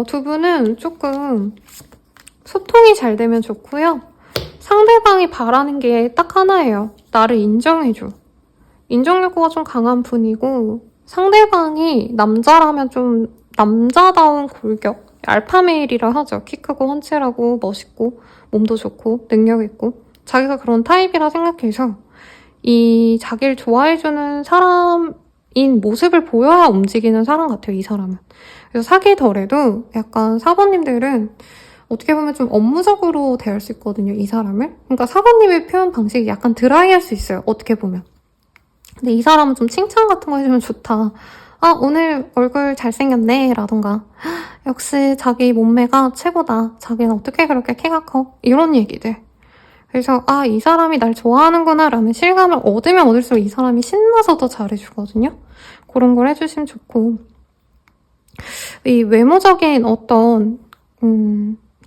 두 분은 조금 소통이 잘 되면 좋고요. 상대방이 바라는 게 딱 하나예요. 나를 인정해줘. 인정 욕구가 좀 강한 분이고, 상대방이 남자라면 좀 남자다운 골격, 알파메일이라 하죠. 키 크고 헌칠하고 멋있고 몸도 좋고 능력 있고 자기가 그런 타입이라 생각해서 이 자기를 좋아해주는 사람인 모습을 보여야 움직이는 사람 같아요, 이 사람은. 그래서 사귀더라도 약간 사모님들은 어떻게 보면 좀 업무적으로 대할 수 있거든요, 이 사람을. 그러니까 사모님의 표현 방식이 약간 드라이할 수 있어요, 어떻게 보면. 근데 이 사람은 좀 칭찬 같은 거 해주면 좋다. 아, 오늘 얼굴 잘생겼네, 라던가. 역시 자기 몸매가 최고다. 자기는 어떻게 그렇게 키가 커? 이런 얘기들. 그래서 아, 이 사람이 날 좋아하는구나 라는 실감을 얻으면 얻을수록 이 사람이 신나서 더 잘해주거든요. 그런 걸 해주시면 좋고, 이 외모적인 어떤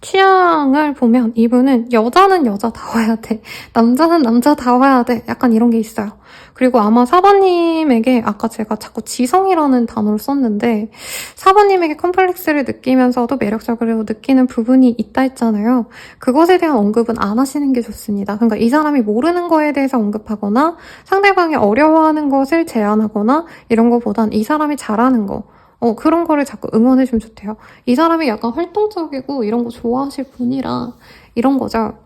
취향을 보면 이분은 여자는 여자다워야 돼, 남자는 남자다워야 돼, 약간 이런 게 있어요. 그리고 아마 사바님에게 아까 제가 자꾸 지성이라는 단어를 썼는데 사바님에게 컴플렉스를 느끼면서도 매력적으로 느끼는 부분이 있다 했잖아요. 그것에 대한 언급은 안 하시는 게 좋습니다. 그러니까 이 사람이 모르는 거에 대해서 언급하거나 상대방이 어려워하는 것을 제안하거나 이런 거보단 이 사람이 잘하는 거, 그런 거를 자꾸 응원해주면 좋대요. 이 사람이 약간 활동적이고 이런 거 좋아하실 분이라 이런 거죠.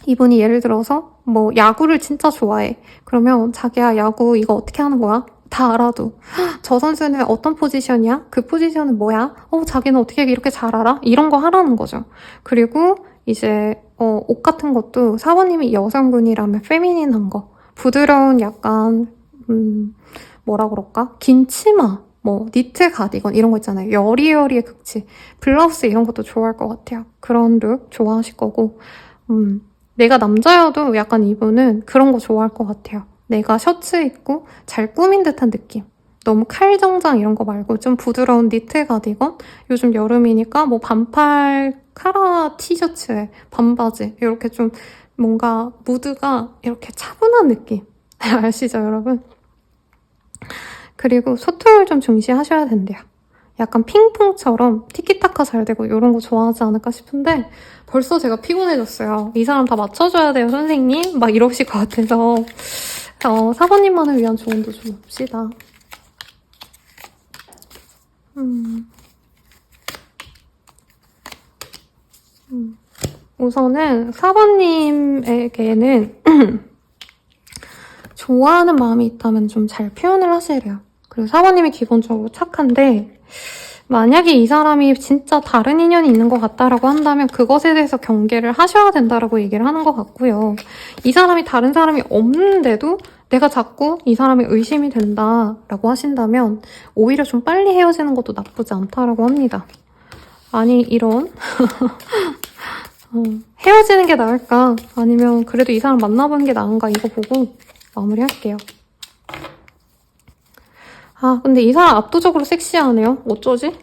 이분이 예를 들어서 뭐 야구를 진짜 좋아해. 그러면 자기야, 야구 이거 어떻게 하는 거야? 다 알아도. 저 선수는 어떤 포지션이야? 그 포지션은 뭐야? 자기는 어떻게 이렇게 잘 알아? 이런 거 하라는 거죠. 그리고 이제 옷 같은 것도 사모님이 여성분이라면 페미닌한 거, 부드러운 약간 뭐라 그럴까? 긴 치마, 뭐 니트 가디건 이런 거 있잖아요. 여리여리의 극치, 블라우스 이런 것도 좋아할 것 같아요. 그런 룩 좋아하실 거고, 내가 남자여도 약간 이분은 그런 거 좋아할 것 같아요. 내가 셔츠 입고 잘 꾸민 듯한 느낌. 너무 칼정장 이런 거 말고 좀 부드러운 니트 가디건? 요즘 여름이니까 뭐 반팔 카라 티셔츠에 반바지 이렇게 좀 뭔가 무드가 이렇게 차분한 느낌. 아시죠, 여러분? 그리고 소통을 좀 중시하셔야 된대요. 약간 핑퐁처럼 티키타카 잘 되고 이런 거 좋아하지 않을까 싶은데 벌써 제가 피곤해졌어요. 이 사람 다 맞춰줘야 돼요, 선생님? 막 이러실 것 같아서 사모님만을 위한 조언도 좀 봅시다. 우선은 사모님에게는 좋아하는 마음이 있다면 좀 잘 표현을 하시래요. 그리고 사모님이 기본적으로 착한데 만약에 이 사람이 진짜 다른 인연이 있는 것 같다라고 한다면 그것에 대해서 경계를 하셔야 된다라고 얘기를 하는 것 같고요. 이 사람이 다른 사람이 없는데도 내가 자꾸 이 사람이 의심이 된다라고 하신다면 오히려 좀 빨리 헤어지는 것도 나쁘지 않다라고 합니다. 아니, 이런 헤어지는 게 나을까? 아니면 그래도 이 사람 만나보는 게 나은가? 이거 보고 마무리할게요. 아, 근데 이 사람 압도적으로 섹시하네요. 어쩌지?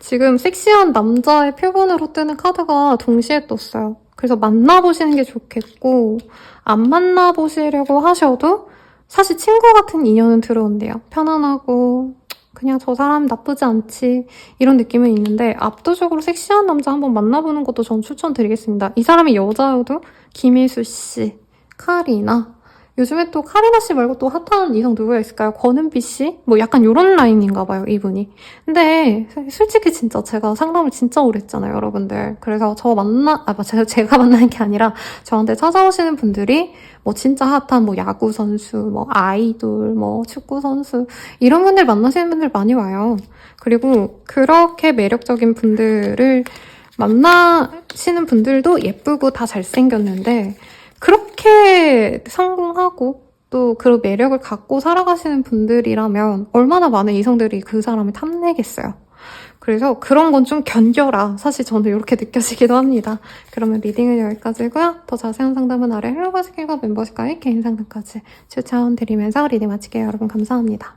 지금 섹시한 남자의 표본으로 뜨는 카드가 동시에 떴어요. 그래서 만나보시는 게 좋겠고, 안 만나보시려고 하셔도 사실 친구 같은 인연은 들어온대요. 편안하고 그냥 저 사람 나쁘지 않지, 이런 느낌은 있는데 압도적으로 섹시한 남자 한번 만나보는 것도 전 추천드리겠습니다. 이 사람이 여자여도 김일수 씨, 카리나, 요즘에 또 카리나 씨 말고 또 핫한 이성 누구가 있을까요? 권은비 씨? 뭐 약간 요런 라인인가 봐요, 이분이. 근데 솔직히 진짜 제가 상담을 진짜 오래 했잖아요, 여러분들. 그래서 제가 만나는 게 아니라 저한테 찾아오시는 분들이 뭐 진짜 핫한 뭐 야구 선수, 뭐 아이돌, 뭐 축구 선수 이런 분들 만나시는 분들 많이 와요. 그리고 그렇게 매력적인 분들을 만나시는 분들도 예쁘고 다 잘생겼는데 그렇게 성공하고 또 그런 매력을 갖고 살아가시는 분들이라면 얼마나 많은 이성들이 그 사람을 탐내겠어요. 그래서 그런 건 좀 견뎌라. 사실 저는 이렇게 느껴지기도 합니다. 그러면 리딩은 여기까지고요. 더 자세한 상담은 아래 헬로바스킬과 멤버십 가입 개인 상담까지 추천드리면서 리딩 마칠게요. 여러분 감사합니다.